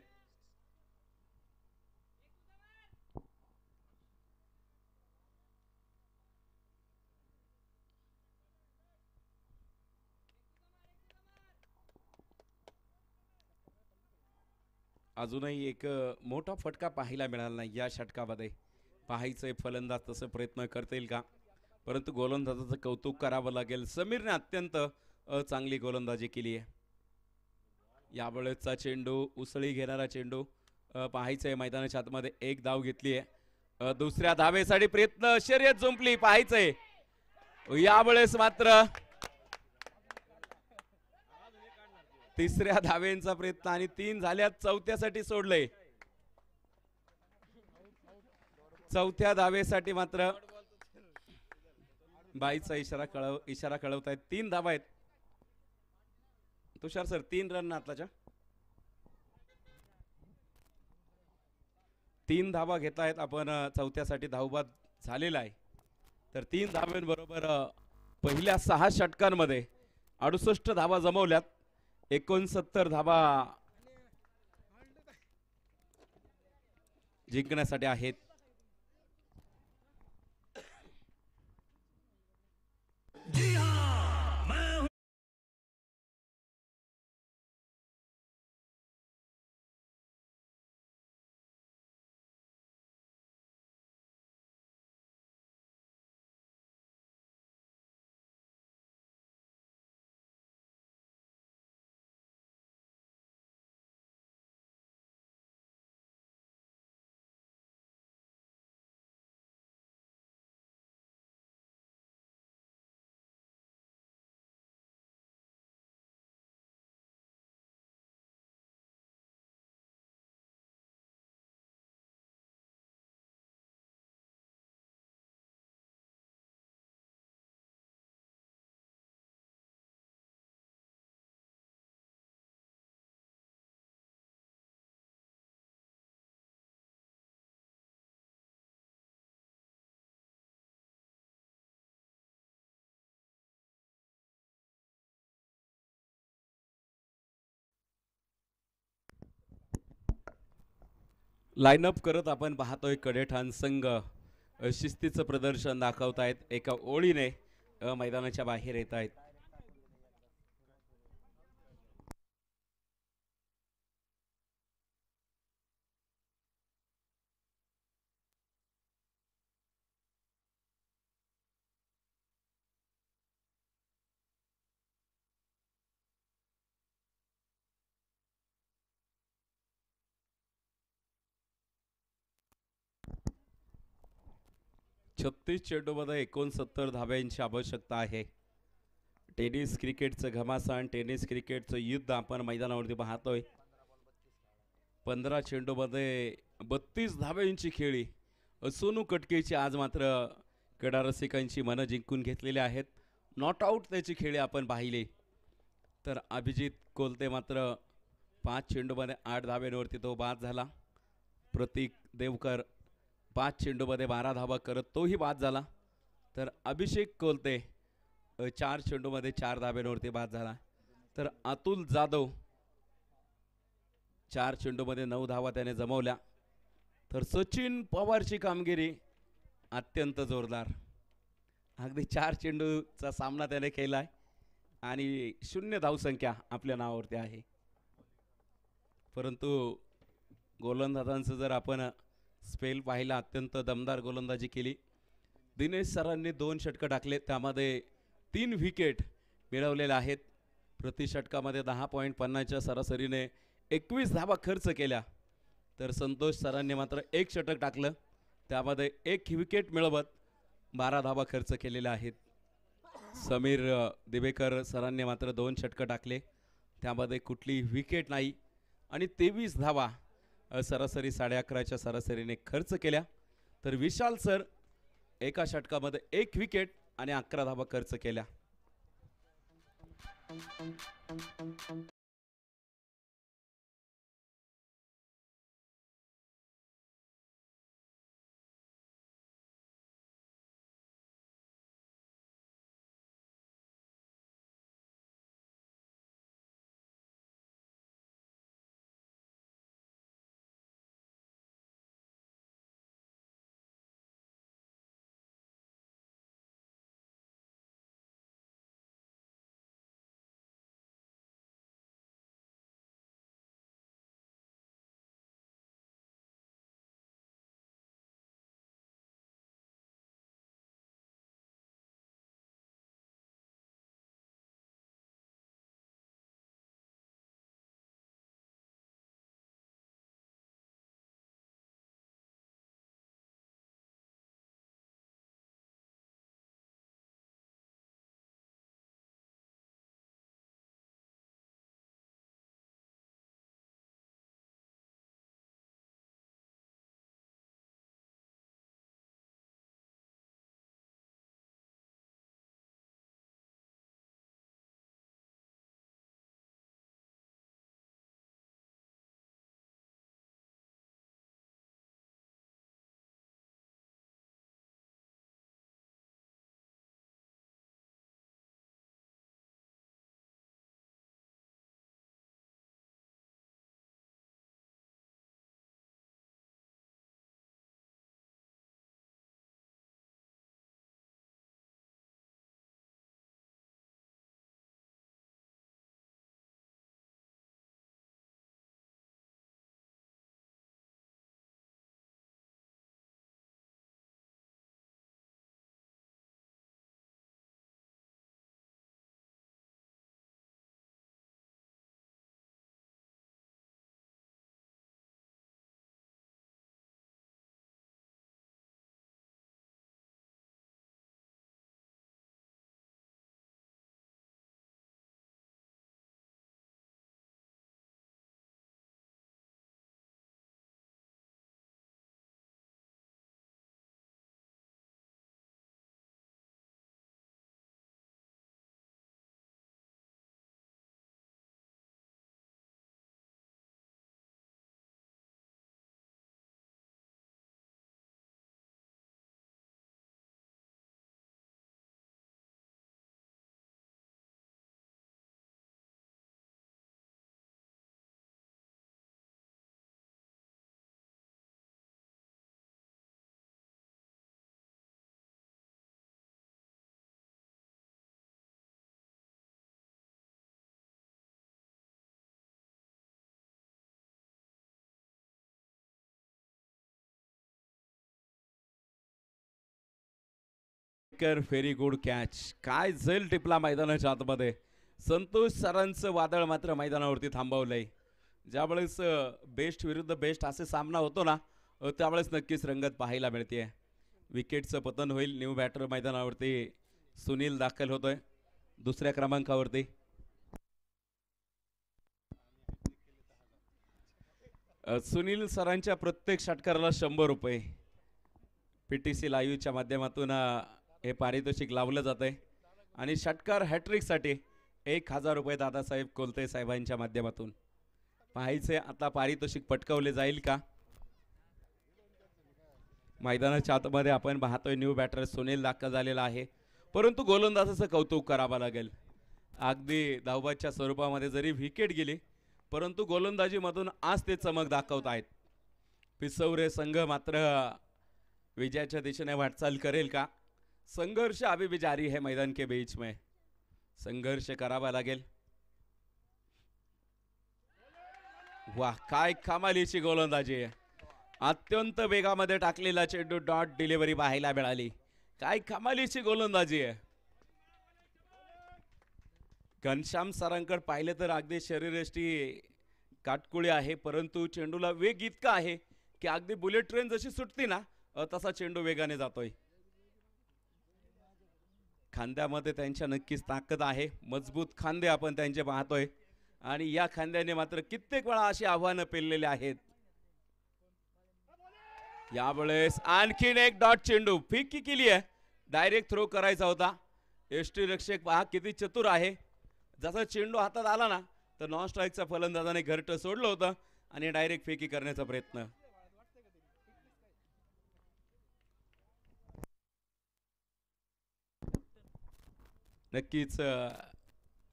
अजूनही एक मोठा फटका पाहायला मिळाला नाही या षटकामध्ये. पाहायचंय फलंदाज तसे प्रयत्न करतील का, परंतु गोलंदाजाचं कौतुक करावं लागेल. समीरने अत्यंत चांगली गोलंदाजी केली आहे. यावेळेसचा चेंडू उसळी घेणारा चेंडू पाहायचंय मैदानाच्या आतमध्ये. 1 धाव घेतली आहे. दुसऱ्या धावेसाठी प्रयत्न. शर्यत जुंपली. पाहायचंय यावेळेस मात्र तिसऱ्या धावेंचा प्रयत्न आणि 3 झाल्यात. चौथ्यासाठी सोडले. चौथ्या धावेसाठी मात्र बाईचा इशारा कळवतायत. 3 धावा आहेत. तुषार सर 3 रन आताच्या 3 धावा घेत आहेत आपण. चौथ्यासाठी धावबाद झालेला आहे. तर 3 धाव्यांबरोबर पहिल्या 6 षटकांमध्ये 68 धावा जमवल्यात. 69 धावा जिंकण्यासाठी आहेत. लाईनअप करत आपण पाहतोय कडेठाण संघ शिस्तीचं प्रदर्शन दाखवतायत. एका ओळीने मैदानाच्या बाहेर येत आहेत. छत्तीस चेंडूमध्ये 69 धाब्यांची आवश्यकता आहे. टेनिस क्रिकेटचं घमासान, टेनिस क्रिकेटचं युद्ध आपण मैदानावरती पाहतोय. 15 चेंडूमध्ये 32 धाब्यांची खेळी. सोनू कटकेची आज मात्र क्रीडा रसिकांची मनं जिंकून घेतलेली आहेत. नॉट आऊट त्याची खेळी आपण पाहिली. तर अभिजित कोलते मात्र 5 चेंडूमध्ये 8 धाब्यांवरती तो बाद झाला. प्रतीक देवकर 5 चेंडूमध्ये 12 धावा करत तोही बाद झाला. तर अभिषेक कोलते 4 चेंडूमध्ये 4 धाब्यांवरती बाद झाला. तर अतुल जाधव 4 चेंडूमध्ये 9 धावा त्याने जमवल्या. तर सचिन पवारची कामगिरी अत्यंत जोरदार. अगदी 4 चेंडूचा सामना त्याने केलाय आणि 0 धावसंख्या आपल्या नावावरती आहे. परंतु गोलंदाजांचं जर आपण स्पेल पाहिला, अत्यंत दमदार गोलंदाजी केली. दिनेश सरांनी 2 षटकं टाकले, त्यामध्ये 3 विकेट मिळवलेल्या आहेत. प्रति षटकामध्ये 10.50च्या सरासरीने 21 धावा खर्च केल्या. तर संतोष सरांनी मात्र 1 षटक टाकलं, त्यामध्ये 1 विकेट मिळवत 12 धावा खर्च केलेल्या आहेत. समीर दिवेकर सरांनी मात्र 2 षटकं टाकले, त्यामध्ये कुठली विकेट नाही आणि 23 धावा सरासरी 11.5च्या सरासरीने खर्च केल्या. तर विशाल सर एका षटकामध्ये 1 विकेट आणि 11 धावा खर्च केल्या. Very good catch. काय झेल टिपला मैदानाच्या आतमध्ये. संतोष सरांचं वादळ मात्र मैदानावरती थांबवलंय. ज्यावेळेस बेस्ट विरुद्ध बेस्ट असे सामना होतो ना, त्यावेळेस नक्कीच रंगत पाहायला मिळते. विकेटचं पतन होईल. न्यू बॅटर मैदानावरती सुनील दाखल होतोय दुसऱ्या क्रमांकावरती. सुनील सरांच्या प्रत्येक षटकाराला 100 रुपये PTC लाईव्हच्या माध्यमातून हे पारितोषिक लावलं जातंय. आणि षटकार हॅट्रिकसाठी 1000 रुपये दादासाहेब कोलते साहेबांच्या माध्यमातून. पाहायचे आता पारितोषिक पटकावले जाईल का. मैदानाच्या आतमध्ये आपण पाहतोय न्यू बॅटर सुनील दाखल झालेला आहे, परंतु गोलंदाजाचं कौतुक करावं लागेल. अगदी धावबादच्या स्वरूपामध्ये जरी विकेट गेली, परंतु गोलंदाजीमधून आज ते चमक दाखवत आहेत. पिसवरे संघ मात्र विजयाच्या दिशेने वाटचाल करेल का. संघर्ष अभी भी जारी है मैदान के बीच में. संघर्ष करावा लागेल. वाह, काय कमालीची गोलंदाजी आहे. अत्यंत वेगामध्ये टाकलेला चेंडू डॉट डिलिव्हरी पाहायला मिळाली. काय कमालीची गोलंदाजी आहे. घनश्याम सरांकडे पाहिले तर अगदी शरीरयष्टी काटकुळी आहे, परंतु चेंडूला वेग इतका आहे की अगदी बुलेट ट्रेन जशी सुटती ना, तसा चेंडू वेगाने जातोय. खांद्यामध्ये त्यांच्या नक्कीच ताकद आहे. मजबूत खांदे आपण त्यांचे पाहतोय आणि या खांद्याने मात्र कित्येक वेळा अशी आव्हानं पेललेली आहेत. यावेळेस आणखीन एक डॉट चेंडू फिकी केली आहे. डायरेक्ट थ्रो करायचा होता. यष्टी रक्षक पहा किती चतुर आहे. जसा चेंडू हातात आला ना, तर नॉन स्ट्राईकचा फलंदाजाने घरटं सोडलं होतं आणि डायरेक्ट फेकी करण्याचा प्रयत्न. नक्कीच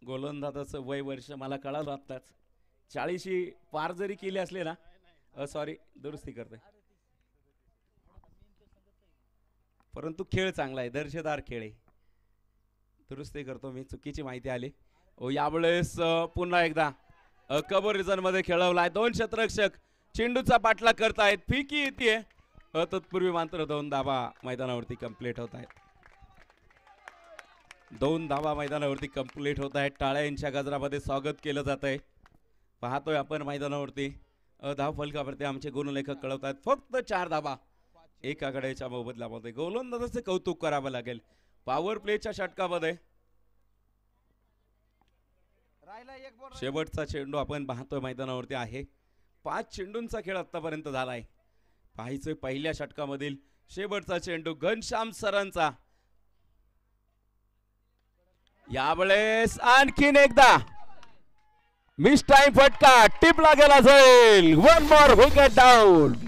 गोलंदाजाचं वय वर्ष मला कळालं आत्ताच. 40 पार जरी केले असले ना, सॉरी दुरुस्ती करते, परंतु खेळ चांगला आहे, दर्जेदार खेळ आहे. दुरुस्ती करतो मी, चुकीची माहिती आली. यावेळेस पुन्हा एकदा कव्हर रिझन मध्ये खेळवलाय. 2 क्षेत्ररक्षक चेंडूचा पाठलाग करतायत. फिकी येते. तत्पूर्वी मात्र 2 धावा मैदानावरती कंप्लीट होत आहेत. 2 धावा मैदानावरती कंप्लीट होत आहेत. टाळ्यांच्या गजरामध्ये स्वागत केलं जात आहे. पाहतोय आपण मैदानावरती धाव फलकावरती आमचे गुणलेखक कळवतात फक्त 4 धावा एका गड्याच्या मोबदल्यामध्ये. गोलंदाजाचे कौतुक करावं लागेल. पॉवर प्लेच्या षटकामध्ये शेवटचा चेंडू आपण पाहतोय मैदानावरती आहे. 5 चेंडूंचा खेळ आतापर्यंत झालाय. पाहायचंय पहिल्या षटकामधील शेवटचा चेंडू घनश्याम सरांचा. यावेळेस आणखीन एकदा मिस टाइम फटका टिपला गेला जाईल. 1 मोर विकेट डाऊन.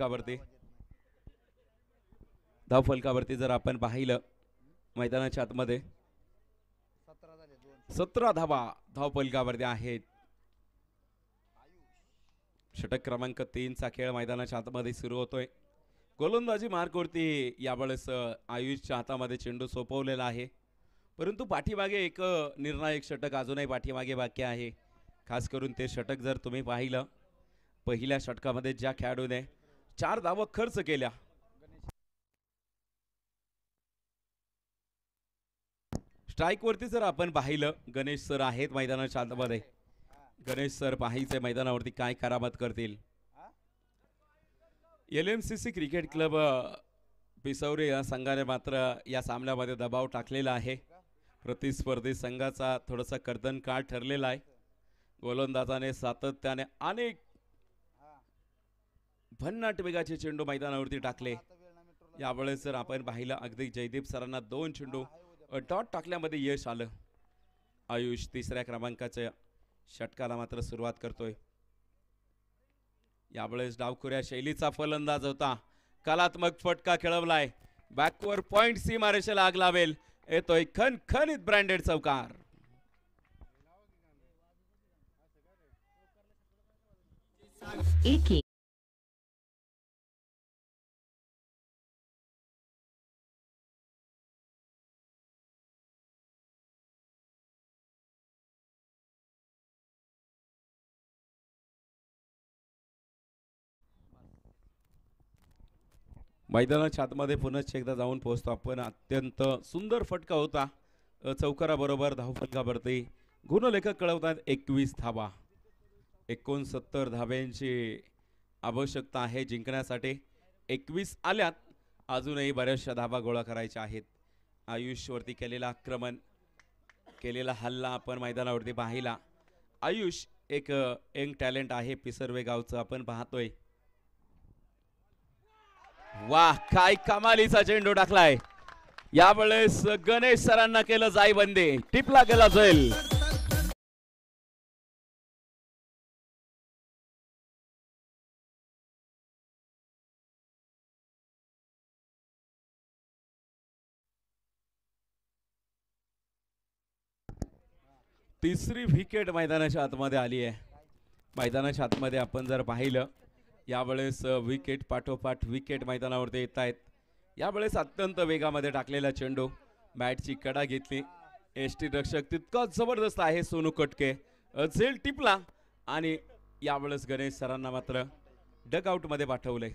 फलकावरती. धाव फलकावरती जर आपण पाहिलं मैदानाच्या आतमध्ये 17 धावा धाव फलकावरती आहेत. षटक क्रमांक 3 चा खेळ मैदानाच्या आतमध्ये सुरू होतोय. गोलंदाजी मार्कवरती यावेळेस आयुषच्या हातामध्ये चेंडू सोपवलेला आहे, परंतु पाठीमागे एक निर्णायक षटक अजूनही पाठीमागे बाकी आहे. खास करून ते षटक जर तुम्ही पाहिलं, पहिल्या षटकामध्ये ज्या खेळाडूने 4 धावा खर्च केल्या, स्ट्राईक वरती जर आपण पाहिलं गणेश सर आहेत मैदानाच्या आतमध्ये. गणेश सर पाहायचे मैदानावरती काय करामत करतील. LMCC क्रिकेट क्लब पिसौरे या संघाने मात्र या सामन्यामध्ये दबाव टाकलेला आहे. प्रतिस्पर्धी संघाचा थोडासा कर्दन काळ ठरलेला आहे. गोलंदाजाने सातत्याने अनेक भन्नाट वेगाचे चेंडू मैदानावरती टाकले. यावेळेस जर आपण पाहिलं अगदी जयदीप सरांना 2 चेंडू डॉट टाकल्यामध्ये यश आलं. आयुष तिसऱ्या क्रमांकाच्या षटकाला मात्र सुरुवात करतोय. यावेळेस डावखुऱ्या शैलीचा फलंदाज होता, कलात्मक फटका खेळवलाय. बॅकवर पॉइंट सीमारेषेला आग लावेल, येतोय खणखणीत ब्रँडेड चौकार. मैदानाच्या आतमध्ये पुन्हा एकदा जाऊन पोहोचतो आपण. अत्यंत सुंदर फटका होता चौकाराबरोबर धावफलकावरती. गुणलेखक कळवतात 21 धावा. 69 धाव्यांची आवश्यकता आहे जिंकण्यासाठी. 21 आल्यात, अजूनही बऱ्याचशा धावा गोळा करायच्या आहेत. आयुषवरती केलेला आक्रमण, केलेला हल्ला आपण मैदानावरती पाहिला. आयुष एक यंग टॅलेंट आहे, पिसर्वे गावचं आपण पाहतोय. वाह, काय कमालीचा चेंडू टाकलाय. यावेळेस गणेश सरांना केलं जाईबंदी, टिपला गेला झेल. तिसरी विकेट मैदानाच्या आतमध्ये आली आहे. मैदानाच्या आतमध्ये आपण जर पाहिलं, यावेळेस विकेट पाठोपाठ विकेट मैदानावरती येत आहेत. यावेळेस अत्यंत वेगामध्ये टाकलेला चेंडू, बॅटची कडा घेतली. एसटी रक्षक तितका जबरदस्त आहे सोनू कटके, झेल टिपला आणि यावेळेस गणेश सरांना मात्र डगआउट मध्ये पाठवले.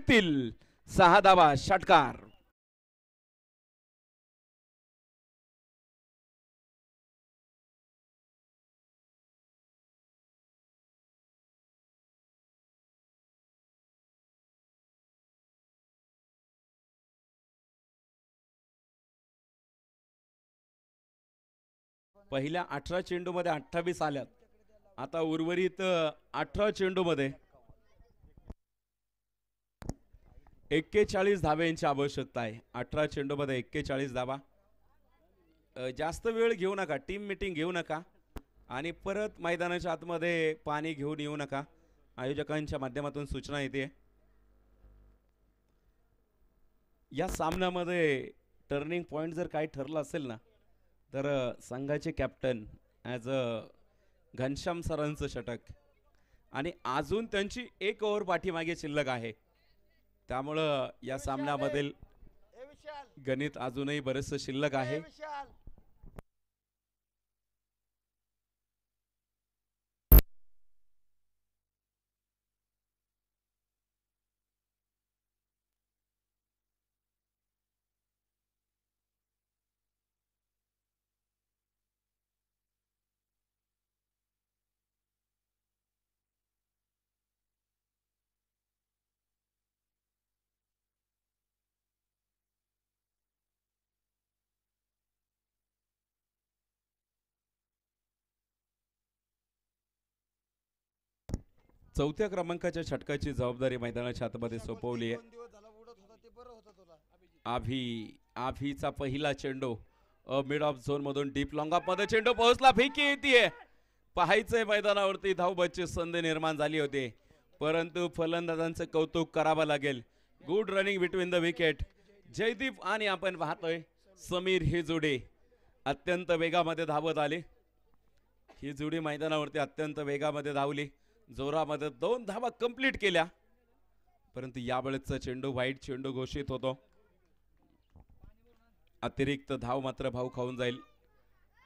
घेतील 6 धावा षटकार. पहिल्या 18 चेंडूमध्ये 28 आल्यात. आता उर्वरित 18 चेंडूमध्ये 41 धाव्यांची आवश्यकता आहे. 18 चेंडूमध्ये 41 धावा. जास्त वेळ घेऊ नका, टीम मीटिंग घेऊ नका आणि परत मैदानाच्या आतमध्ये पाणी घेऊन येऊ नका. आयोजकांच्या माध्यमातून सूचना येते. या सामन्यामध्ये टर्निंग पॉइंट जर काही ठरलं असेल ना तर संघाचे कॅप्टन ॲज अ घनश्याम सरांचं षटक आणि अजून त्यांची 1 ओव्हर पाठीमागे शिल्लक आहे. त्यामुळं या सामन्यामधील गणित अजूनही बरेचसं शिल्लक आहे. चौथ्या क्रमांकाच्या षटकाची जबाबदारी मैदानाच्या आतमध्ये सोपवली आहे. आभीचा पहिला चेंडू मिड ऑफ झोन मधून डीप लॉंग ऑफ मध्ये चेंडू पोहोचला. फेकी येते. पाहायचंय मैदानावरती धावबाची संधी निर्माण झाली होती परंतु फलंदाजांचं कौतुक करावं लागेल. Good running between the wicket. Jaydeep आणि आपण पाहतोय समीर ही जोडी अत्यंत वेगामध्ये धावत आली. ही जोडी मैदानावरती अत्यंत वेगामध्ये धावली. जोरामध्ये 2 धावा कंप्लीट केल्या परंतु यावेळेचा चेंडू वाईट चेंडू घोषित होतो. अतिरिक्त धाव मात्र भाऊ खाऊन जाईल.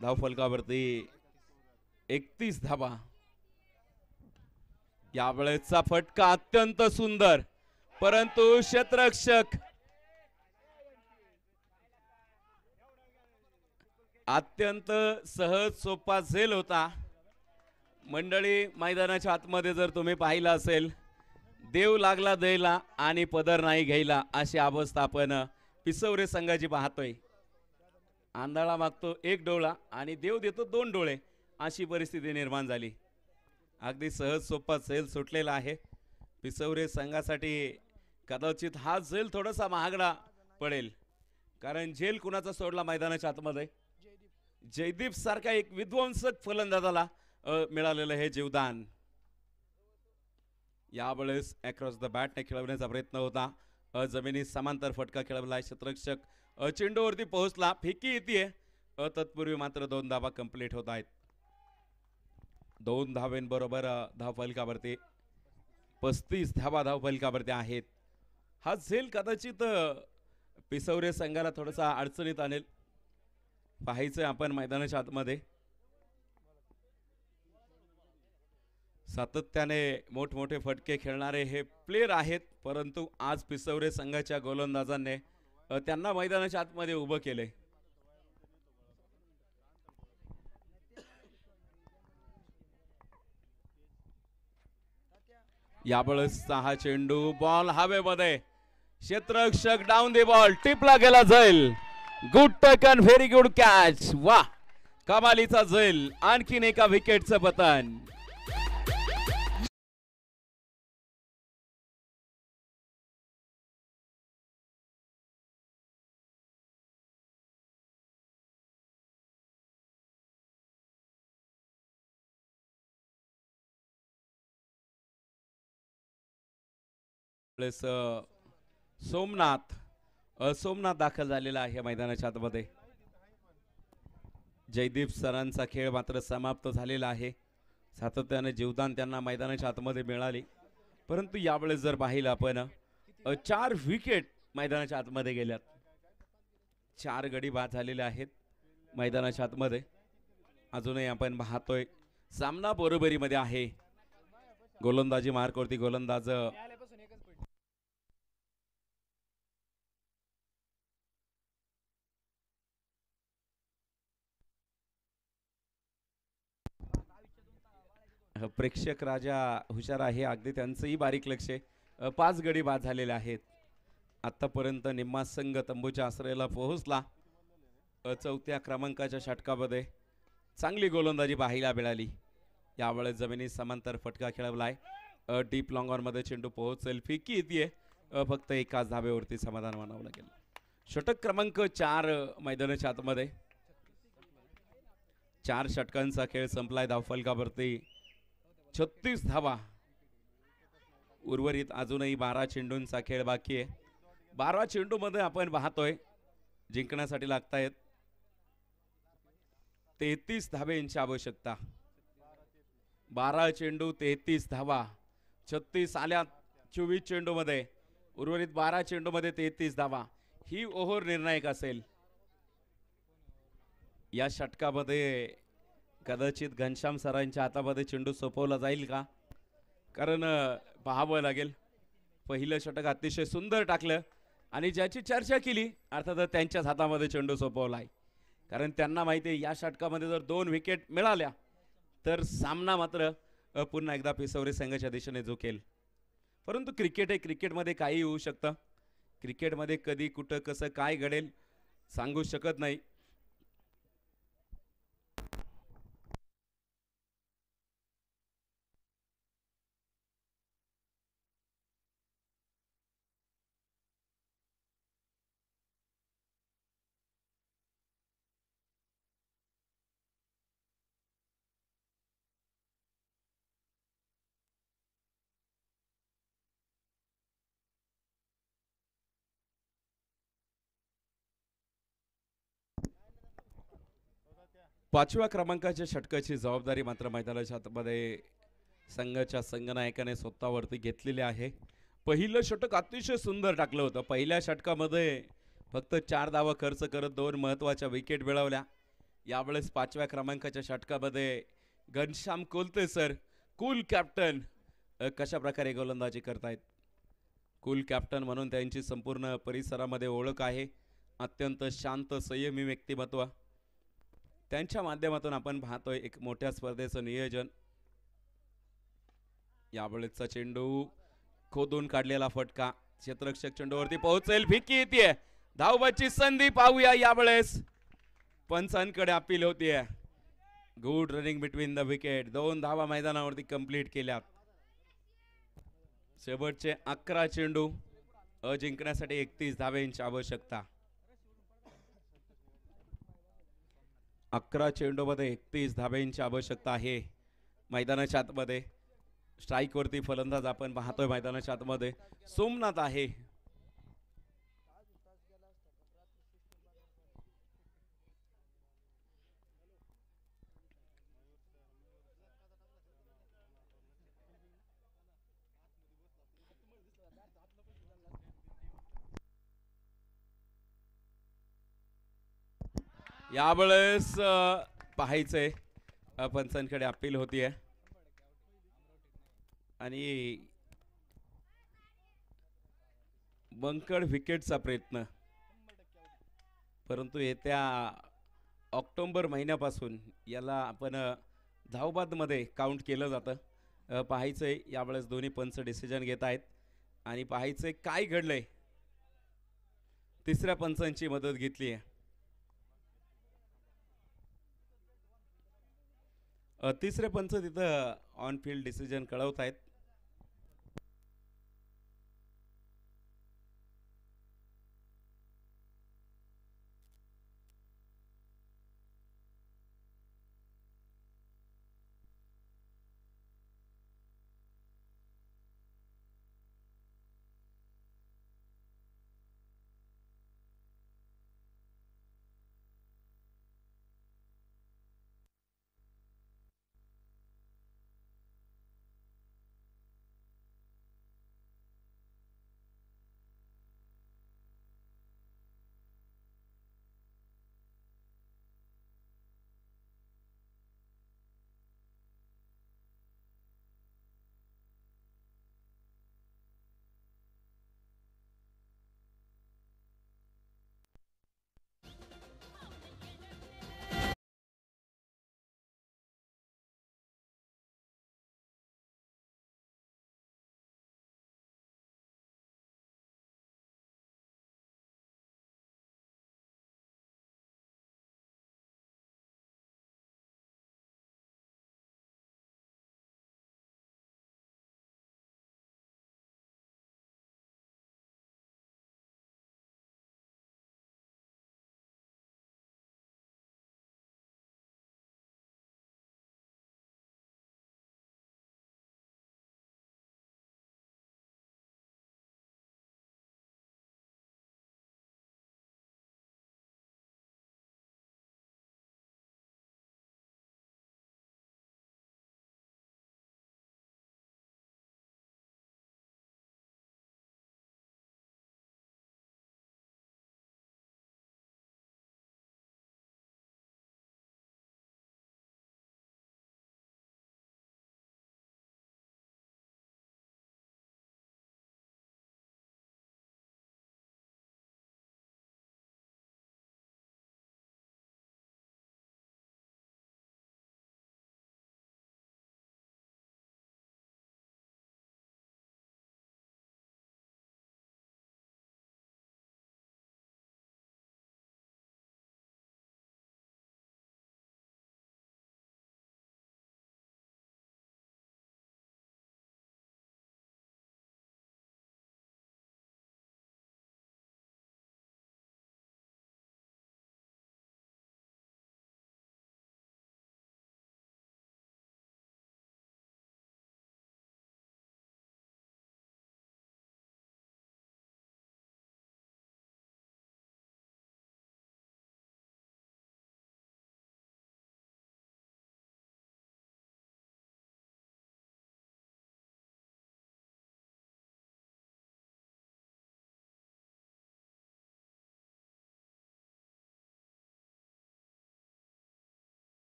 धाव फलकावरती 31 धावा. यावेळेचा फटका अत्यंत सुंदर परंतु क्षेत्ररक्षक अत्यंत सहज सोपा झेल होता. मंडळी मैदानाच्या आतमध्ये जर तुम्ही पाहिलं असेल देव लागला द्यायला आणि पदर नाही घ्यायला अशी अवस्था आपण पिसवरे संघाची पाहतोय. आंधळा मागतो 1 डोळा आणि देव देतो 2 डोळे अशी परिस्थिती निर्माण झाली. अगदी सहज सोपा झेल सुटलेला आहे पिसवरे संघासाठी. कदाचित हा झेल थोडासा महागडा पडेल कारण झेल कुणाचा सोडला मैदानाच्या आतमध्ये जयदीप सारखा एक विध्वंसक फलंदाजाला मिळालेलं हे जीवदान. यावेळेस अक्रॉस द बॅटने खेळवण्याचा प्रयत्न होता. जमिनी समांतर फटका खेळवला. क्षेत्ररक्षक चेंडूवरती पोहोचला. फेकी येते. तत्पूर्वी मात्र 2 धावा कंप्लीट होत आहेत. 2 धावेंबरोबर धाव फलकावरती 35 धावा धाव फलकावरती आहेत. हा झेल कदाचित पिसवरे संघाला थोडासा अडचणीत आणेल. पाहायचंय आपण मैदानाच्या आतमध्ये. सातत्याने मोठमोठे फटके खेळणारे हे प्लेयर आहेत परंतु आज पिसवरे संघाच्या गोलंदाजांनी त्यांना मैदानाच्या आतमध्ये उभं केले. यावेळेस 6 चेंडू बॉल हवेमध्ये. क्षेत्ररक्षक डाऊन द बॉल. टिपला गेला झेल. Good taken. Very good catch. वा कमालीचा झेल. आणखीन एका विकेटचं पतन. सोमनाथ दाखल झालेला आहे मैदानाच्या आतमध्ये. जयदीप सरांचा खेळ मात्र समाप्त झालेला आहे. सातत्याने जीवदान त्यांना मैदानाच्या आतमध्ये मिळाली परंतु यावेळेस जर पाहिलं आपण 4 विकेट मैदानाच्या आतमध्ये गेल्यात. 4 गडी बाद झालेले आहेत मैदानाच्या आतमध्ये. अजूनही आपण पाहतोय सामना बरोबरीमध्ये आहे. गोलंदाजी मार्कवरती गोलंदाज प्रेक्षक राजा हुशार आहे, अगदी त्यांचंही बारीक लक्ष आहे. 5 गडी बाद झालेले आहेत. आतापर्यंत निम्मा संघ तंबूच्या आश्रयाला पोहोचला. चौथ्या क्रमांकाच्या षटकामध्ये चांगली गोलंदाजी पाहायला मिळाली. यावेळेस जमिनी समांतर फटका खेळवलाय. डीप लॉंग ऑन मध्ये चेंडू पोहोचेल, फिकी येते. फक्त एकाच धाब्यावरती समाधान मानावं लागेल. षटक क्रमांक 4 मैदानाच्या आतमध्ये. 4 षटकांचा खेळ संपलाय. धावफलकावरती 36 धावा. उर्वरित अजूनही 12 चेंडूंचा खेळ बाकी आहे. 12 चेंडू मध्ये आपण पाहतोय जिंकण्यासाठी लागतायत 33 धाब्यांची आवश्यकता. 12 चेंडू 33 धावा. 36 आल्या 24 चेंडू मध्ये. उर्वरित 12 चेंडू मध्ये 33 धावा. ही ओव्हर निर्णायक असेल. या षटकामध्ये कदाचित घनश्याम सरांच्या हातामध्ये चेंडू सोपवला जाईल का, कारण पाहावं लागेल. पहिलं षटक अतिशय सुंदर टाकलं आणि ज्याची चर्चा केली अर्थात त्यांच्याच हातामध्ये चेंडू सोपवलाय, कारण त्यांना माहिती आहे या षटकामध्ये जर 2 विकेट मिळाल्या तर सामना मात्र पुन्हा एकदा पिसवरे संघाच्या दिशेने झुकेल. परंतु क्रिकेट आहे, क्रिकेटमध्ये काही होऊ शकतं. क्रिकेटमध्ये कधी कुठं कसं काय घडेल सांगू शकत नाही. पाचव्या क्रमांकाच्या षटकाची जबाबदारी मात्र मैदानाच्या हातामध्ये संघाच्या संघनायकाने स्वतःवरती घेतलेली आहे. पहिलं षटक अतिशय सुंदर टाकलं होतं. पहिल्या षटकामध्ये फक्त 4 धावा खर्च करत 2 महत्त्वाच्या विकेट मिळवल्या. यावेळेस 5व्या क्रमांकाच्या षटकामध्ये Ghanshyam Kolte sir, cool captain, कशा प्रकारे गोलंदाजी करतायत. कूल कॅप्टन म्हणून त्यांची संपूर्ण परिसरामध्ये ओळख आहे. अत्यंत शांत संयमी व्यक्तिमत्व. त्यांच्या माध्यमातून आपण पाहतोय एक मोठ्या स्पर्धेचं नियोजन. यावेळेसचा चेंडू खोदून काढलेला फटका क्षेत्ररक्षक चेंडूवरती पोहोचेल, फिकी येते. धावबाची संधी पाहूया. यावेळेस पंचांकडे अपील होतीये. Good running between the wicket. 2 धावा मैदानावरती कंप्लीट केल्यात. शेवटचे 11 चेंडू जिंकण्यासाठी 31 धाव्यांची आवश्यकता. 11 चेंडूमध्ये 31 धाब्यांची आवश्यकता आहे मैदानाच्या आतमध्ये. स्ट्राईक वरती फलंदाज आपण पाहतोय मैदानाच्या आतमध्ये सोमनाथ आहे. यावेळेस पाहायचंय पंचांकडे अपील होतीये आणि बंकड विकेटचा प्रयत्न, परंतु येत्या ऑक्टोबर महिन्यापासून याला आपण धावबाद मध्ये काउंट केलं जातं. पाहायचंय यावेळेस दोन्ही पंच डिसिजन घेत आहेत आणि पाहायचंय काय घडलंय. तिसऱ्या पंचांची मदत घेतली आहे. तिसरे पंच तिथं ऑन फील्ड डिसिजन कळवत आहेत.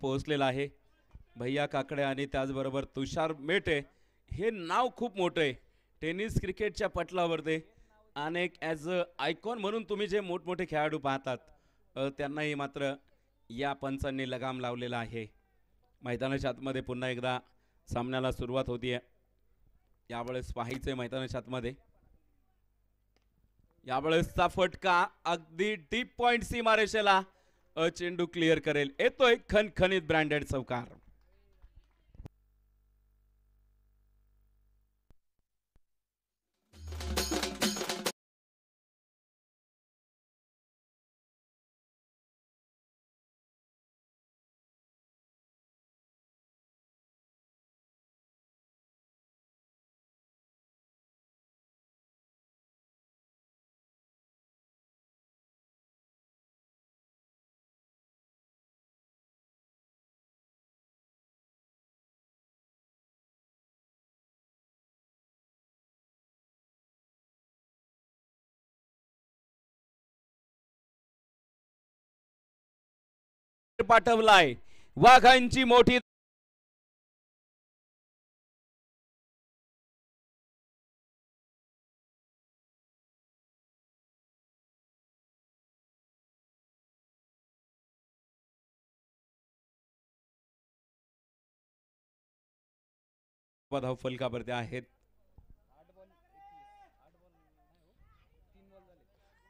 पोहोचलेला आहे. भैया काकडे आणि त्याचबरोबर तुषार मेटे हे नाव खूप मोठं आहे टेनिस क्रिकेटच्या पटलावरती. अनेक ॲज अ आयकॉन म्हणून तुम्ही जे मोठमोठे खेळाडू पाहतात त्यांनाही मात्र या पंचांनी लगाम लावलेला आहे. मैदानाच्या आतमध्ये पुन्हा एकदा सामन्याला सुरुवात होतीये. यावेळेस पाहायचंय मैदानाच्या आतमध्ये. यावेळेसचा फटका अगदी डीप पॉइंट सीमारेषेला चेंडू क्लिअर करेल. येतोय खणखणीत ब्रँडेड चौकार. पाठवलाय वाघांची मोठी धाव फलकावरती आहेत.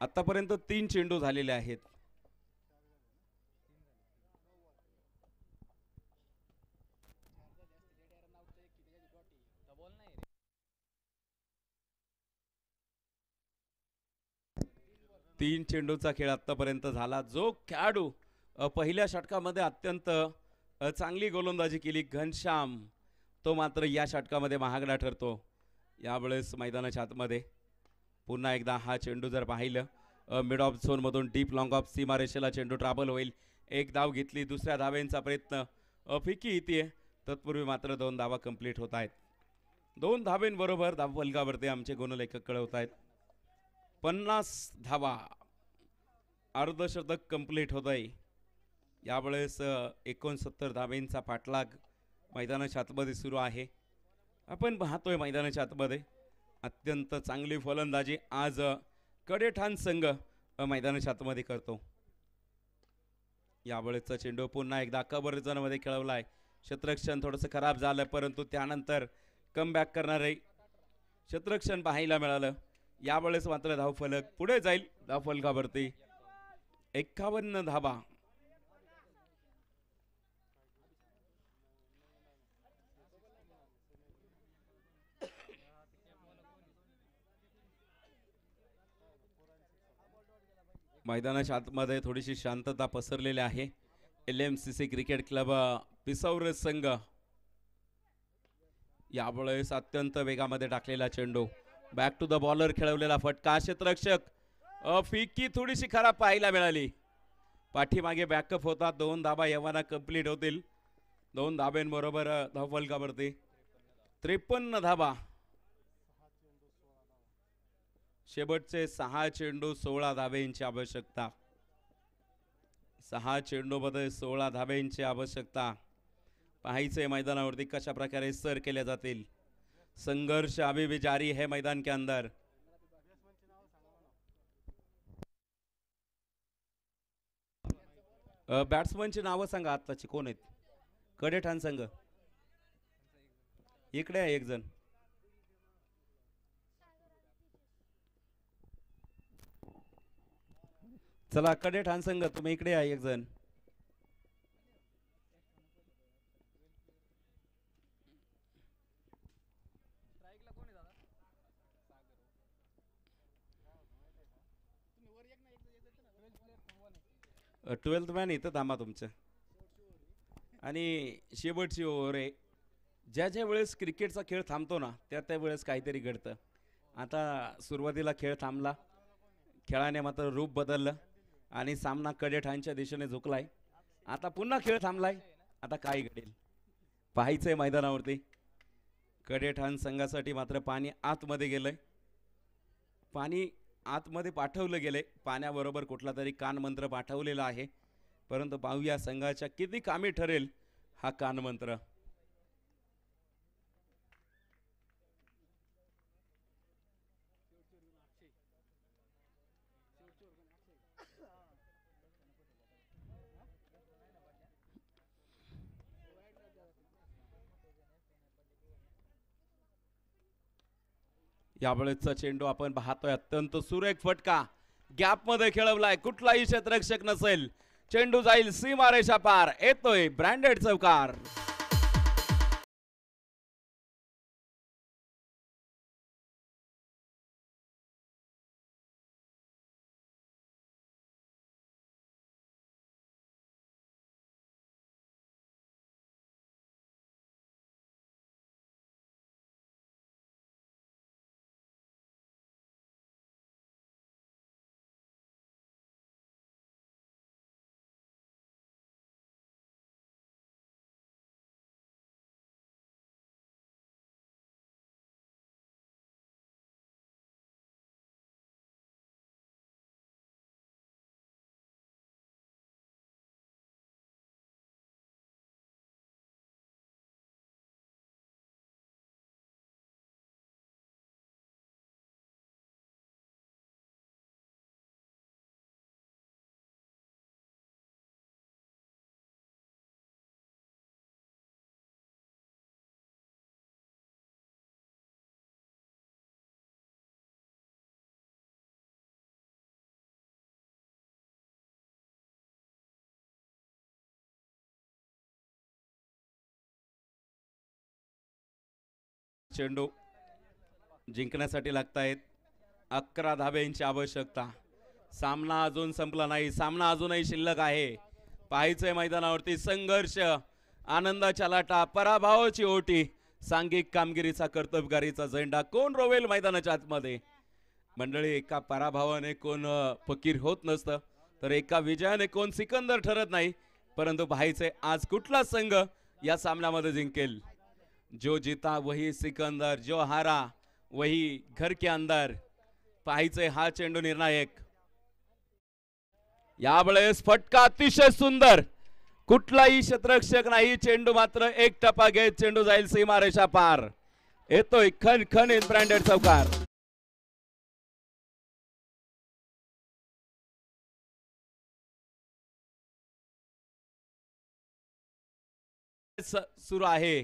आतापर्यंत 3 चेंडू झालेले आहेत. तीन चेंडूचा खेळ आतापर्यंत झाला. जो खेळाडू पहिल्या षटकामध्ये अत्यंत चांगली गोलंदाजी केली घनश्याम, तो मात्र या षटकामध्ये महागडा ठरतो. यावेळेस मैदानाच्या आतमध्ये पुन्हा एकदा हा चेंडू जर पाहिलं मिड ऑफ झोन मधून डीप लॉंग ऑफ सीमारेषेला चेंडू ट्रॅव्हल होईल. एक धाव घेतली. दुसऱ्या धावेंचा प्रयत्न फिकी येते. तत्पूर्वी मात्र 2 धावा कंप्लीट होत आहेत. 2 धावेंबरोबर धावफलकावरती आमचे गुणलेखक कळवत आहेत 50 धावा. अर्धशतक कंप्लीट होत आहे. यावेळेस 69 धावेंचा पाठलाग मैदानाच्या आतमध्ये सुरू आहे. आपण पाहतोय मैदानाच्या आतमध्ये अत्यंत चांगली फलंदाजी आज कडेठाण संघ मैदानाच्या आतमध्ये करतो. यावेळेसचा चेंडू पुन्हा एकदा कव्हर झोनमध्ये खेळवलाय. क्षेत्ररक्षण थोडंसं खराब झालं परंतु त्यानंतर कमबॅक करणारे क्षेत्ररक्षण पाहायला मिळालं. यावेळेस मात्र धावफलक पुढे जाईल. धावफलकावरती 51 धावा. मैदानाच्या आतमध्ये थोडीशी शांतता पसरलेली आहे. LMCC क्रिकेट क्लब पिसौर संघ यावेळेस अत्यंत वेगामध्ये टाकलेला चेंडू बॅक टू द बॉलर खेळवलेला फटका. क्षेत्ररक्षक फिकी थोडीशी खराब पाहायला मिळाली. पाठीमागे बॅकअप होता. 2 धाबा यवाना कंप्लीट होतील. 2 धाब्यांबरोबर धावफलकावरती 53 धाबा. शेवटचे 6 चेंडू 16 धाब्यांची आवश्यकता. 6 चेंडूमध्ये 16 धाब्यांची आवश्यकता. पाहायचे मैदानावरती कशा प्रकारे सर केले जातील. संघर्ष अभी भी जारी है मैदान के अंदर. बॅट्समनची नावं सांगा आत्ताची कोण आहेत. कडेठाण संघ इकडे आहे एक जण. चला कडेठाण संघ तुम्ही इकडे आहे एक जण. ट्वेल्थ मॅन इथं थांबा तुमचं. आणि शेवटची ओव्हर आहे. ज्या ज्या वेळेस क्रिकेटचा खेळ थांबतो ना त्या वेळेस काहीतरी घडतं. आता सुरुवातीला खेळ थांबला. खेळाने मात्र रूप बदललं आणि सामना कडेठाणच्या दिशेने झुकलाय. आता पुन्हा खेळ थांबलाय. आता काय घडेल पाहायचंय मैदानावरती. कडेठाण संघासाठी मात्र पाणी आतमध्ये गेलंय. पाणी आतमध्ये पाठवलं गेले. पाण्याबरोबर कुठला तरी कानमंत्र पाठवलेला आहे. परंतु पाहूया संघाच्या किती कामी ठरेल हा कानमंत्र. यावेळेसचा चेंडू आपण पाहतोय, अत्यंत सुरेख फटका गॅप मध्ये खेळवलाय, कुठलाही क्षेत्ररक्षक नसेल, चेंडू जाईल सीमारेषा पार, येतोय ब्रँडेड चौकार. चेंडू जिंकण्यासाठी लागतायत 11 धाब्यांची आवश्यकता. सामना अजून संपला नाही, सामना अजूनही शिल्लक आहे. पाहायचंय मैदानावरती संघर्ष, आनंदाच्या लाटा, पराभवाची ओटी, सांघिक कामगिरीचा, कर्तबगारीचा झेंडा. कोण रोवेल मैदानाच्या आतमध्ये? मंडळी, एका पराभवाने कोण फकीर होत नसतं, तर एका विजयाने कोण सिकंदर ठरत नाही. परंतु पाहायचंय आज कुठला संघ या सामन्यामध्ये जिंकेल. जो जीता वही सिकंदर, जो हारा वही घर के अंदर. पाहायचंय हा चेंडू निर्णायक. यावेळेस फटका अतिशय सुंदर, कुठलाही क्षेत्ररक्षक नाही, चेंडू मात्र एक टप्पा घेत चेंडू जाईल सीमारेषा पार. येतोय खन खन ब्रँडेड चौकार. सुरू आहे.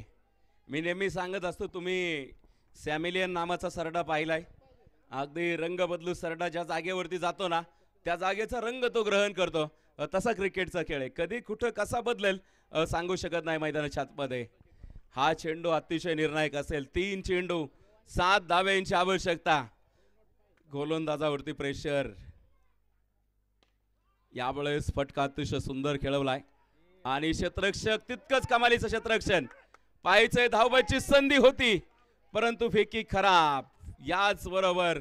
मी नेहमी सांगत असतो, तुम्ही सॅमिलियन नावाचा सरडा पाहिलाय? अगदी रंग बदलू सरडा ज्या जागेवरती जातो ना, त्या जागेचा रंग तो ग्रहण करतो. तसा क्रिकेटचा खेळ आहे, कधी कुठं कसा बदलेल सांगू शकत नाही मैदानाच्या आतमध्ये. हा चेंडू अतिशय निर्णायक असेल. 3 चेंडू 7 धाब्यांची आवश्यकता. गोलंदाजावरती प्रेशर. यावेळेस फटका अतिशय सुंदर खेळवलाय आणि क्षेत्ररक्षक तितकंच कमालीचं क्षेत्ररक्षण. पाहायचंय धावबाची संधी होती, परंतु फेकी खराब. याच बरोबर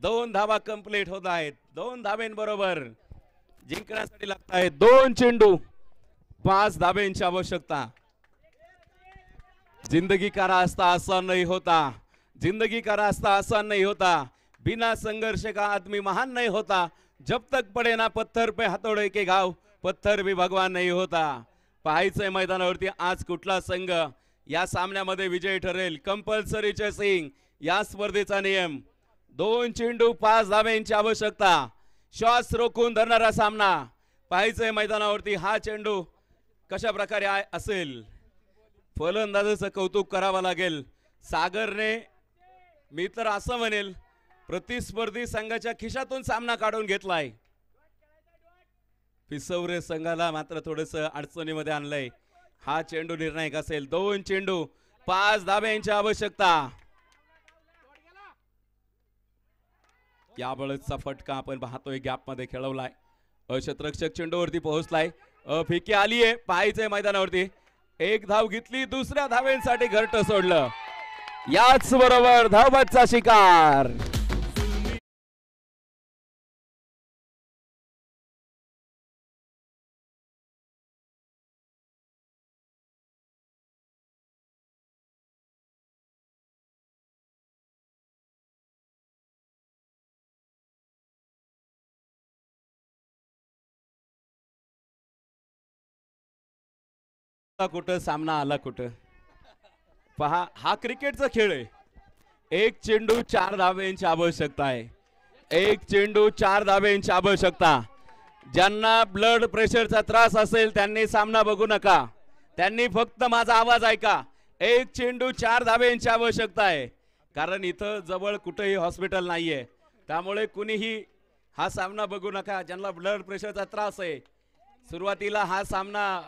2 धावा कंप्लीट होत आहेत. 2 धाब्यांबरोबर जिंकण्यासाठी लागत आहेत 2 चेंडू 5 धाब्यांची आवश्यकता. जिंदगी का रास्ता आसान नहीं होता, जिंदगी का रास्ता आसान नहीं होता, बिना संघर्ष का आदमी महान नहीं होता, जब तक पडे ना पत्थर पे हातोडे के घाव, पत्थर भी भगवान नहीं होता. पाहायचंय मैदानावरती आज कुठला संघ या सामन्यामध्ये विजयी ठरेल. कंपल्सरी चेसिंग या स्पर्धेचा नियम. 2 चेंडू 5 धाब्यांची आवश्यकता. श्वास रोखून धरणारा सामना. पाहायचंय मैदानावरती हा चेंडू कशा प्रकारे असेल. फलंदाजाचं कौतुक करावं लागेल. सागरने, मी तर असं म्हणेल, प्रतिस्पर्धी संघाच्या खिशातून सामना काढून घेतलाय. पिसवरे संघाला मात्र थोडस अडचणीमध्ये आणलंय. हा चेंडू निर्णायक असेल. 2 चेंडू 5 धाब्यांची आवश्यकता. यावेळेसचा फटका आपण पाहतोय गॅप मध्ये खेळवलाय. क्षेत्ररक्षक चेंडूवरती पोहोचलाय. फेकी आलीये. पाहायचंय मैदानावरती 1 धाव घेतली, दुसऱ्या धावेसाठी घरटं सोडलं. याच बरोबर धावबादचा शिकार. कुठं सामना आला कुठं. पहा हा क्रिकेटचा खेळ आहे. एक चेंडू 4 धाब्यांची आवश्यकता आहे. एक चेंडू 4 धाब्यांची आवश्यकता. ज्यांना ब्लड प्रेशरचा त्रास असेल त्यांनी सामना बघू नका. त्यांनी फक्त माझा आवाज ऐका. एक चेंडू 4 धाब्यांची आवश्यकता आहे. कारण इथं जवळ कुठेही हॉस्पिटल नाहीये. त्यामुळे कुणीही हा सामना बघू नका. ज्यांना ब्लड प्रेशरचा त्रास आहे. सुरुवातीला हा सामना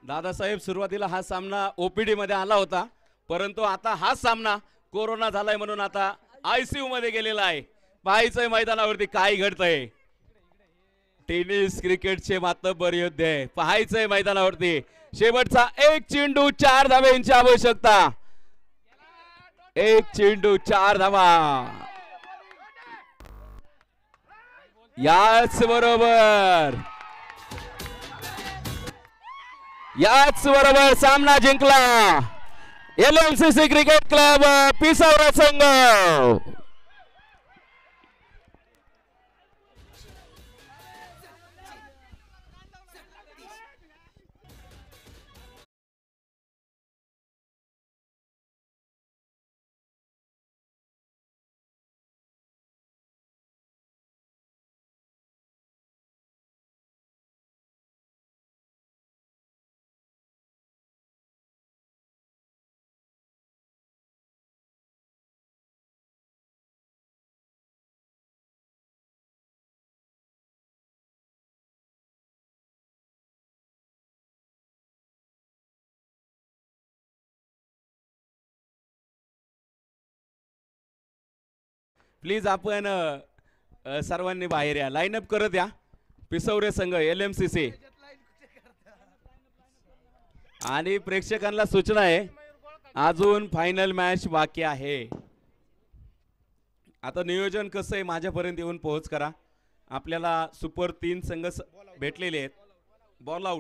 दादासाहेब सुरुवातीला हा सामना ओपीडी मध्ये आला होता. परंतु आता हा सामना कोरोना झालाय म्हणून आता आयसीयू मध्ये गेलेला आहे. पाहायचंय मैदानावरती काय घडतंय. टेनिस क्रिकेटचे मातब्बर युद्ध आहे. पाहायचंय मैदानावरती. शेवटचा एक चेंडू 4 धाब्यांची आवश्यकता. एक चेंडू 4 धावा. याच बरोबर सामना जिंकला एलएमसीसी क्रिकेट क्लब पिसावरा संघ. प्लीज आपण सर्वांनी बाहेर या. लाईनअप करत या. पिसवरे संघ एलएमसीसी. आणि प्रेक्षकांना सूचना आहे अजून फायनल मॅच बाकी आहे. आता नियोजन कसं आहे माझ्यापर्यंत येऊन पोहोच करा. आपल्याला सुपर 3 संघ भेटलेले आहेत. Ball out.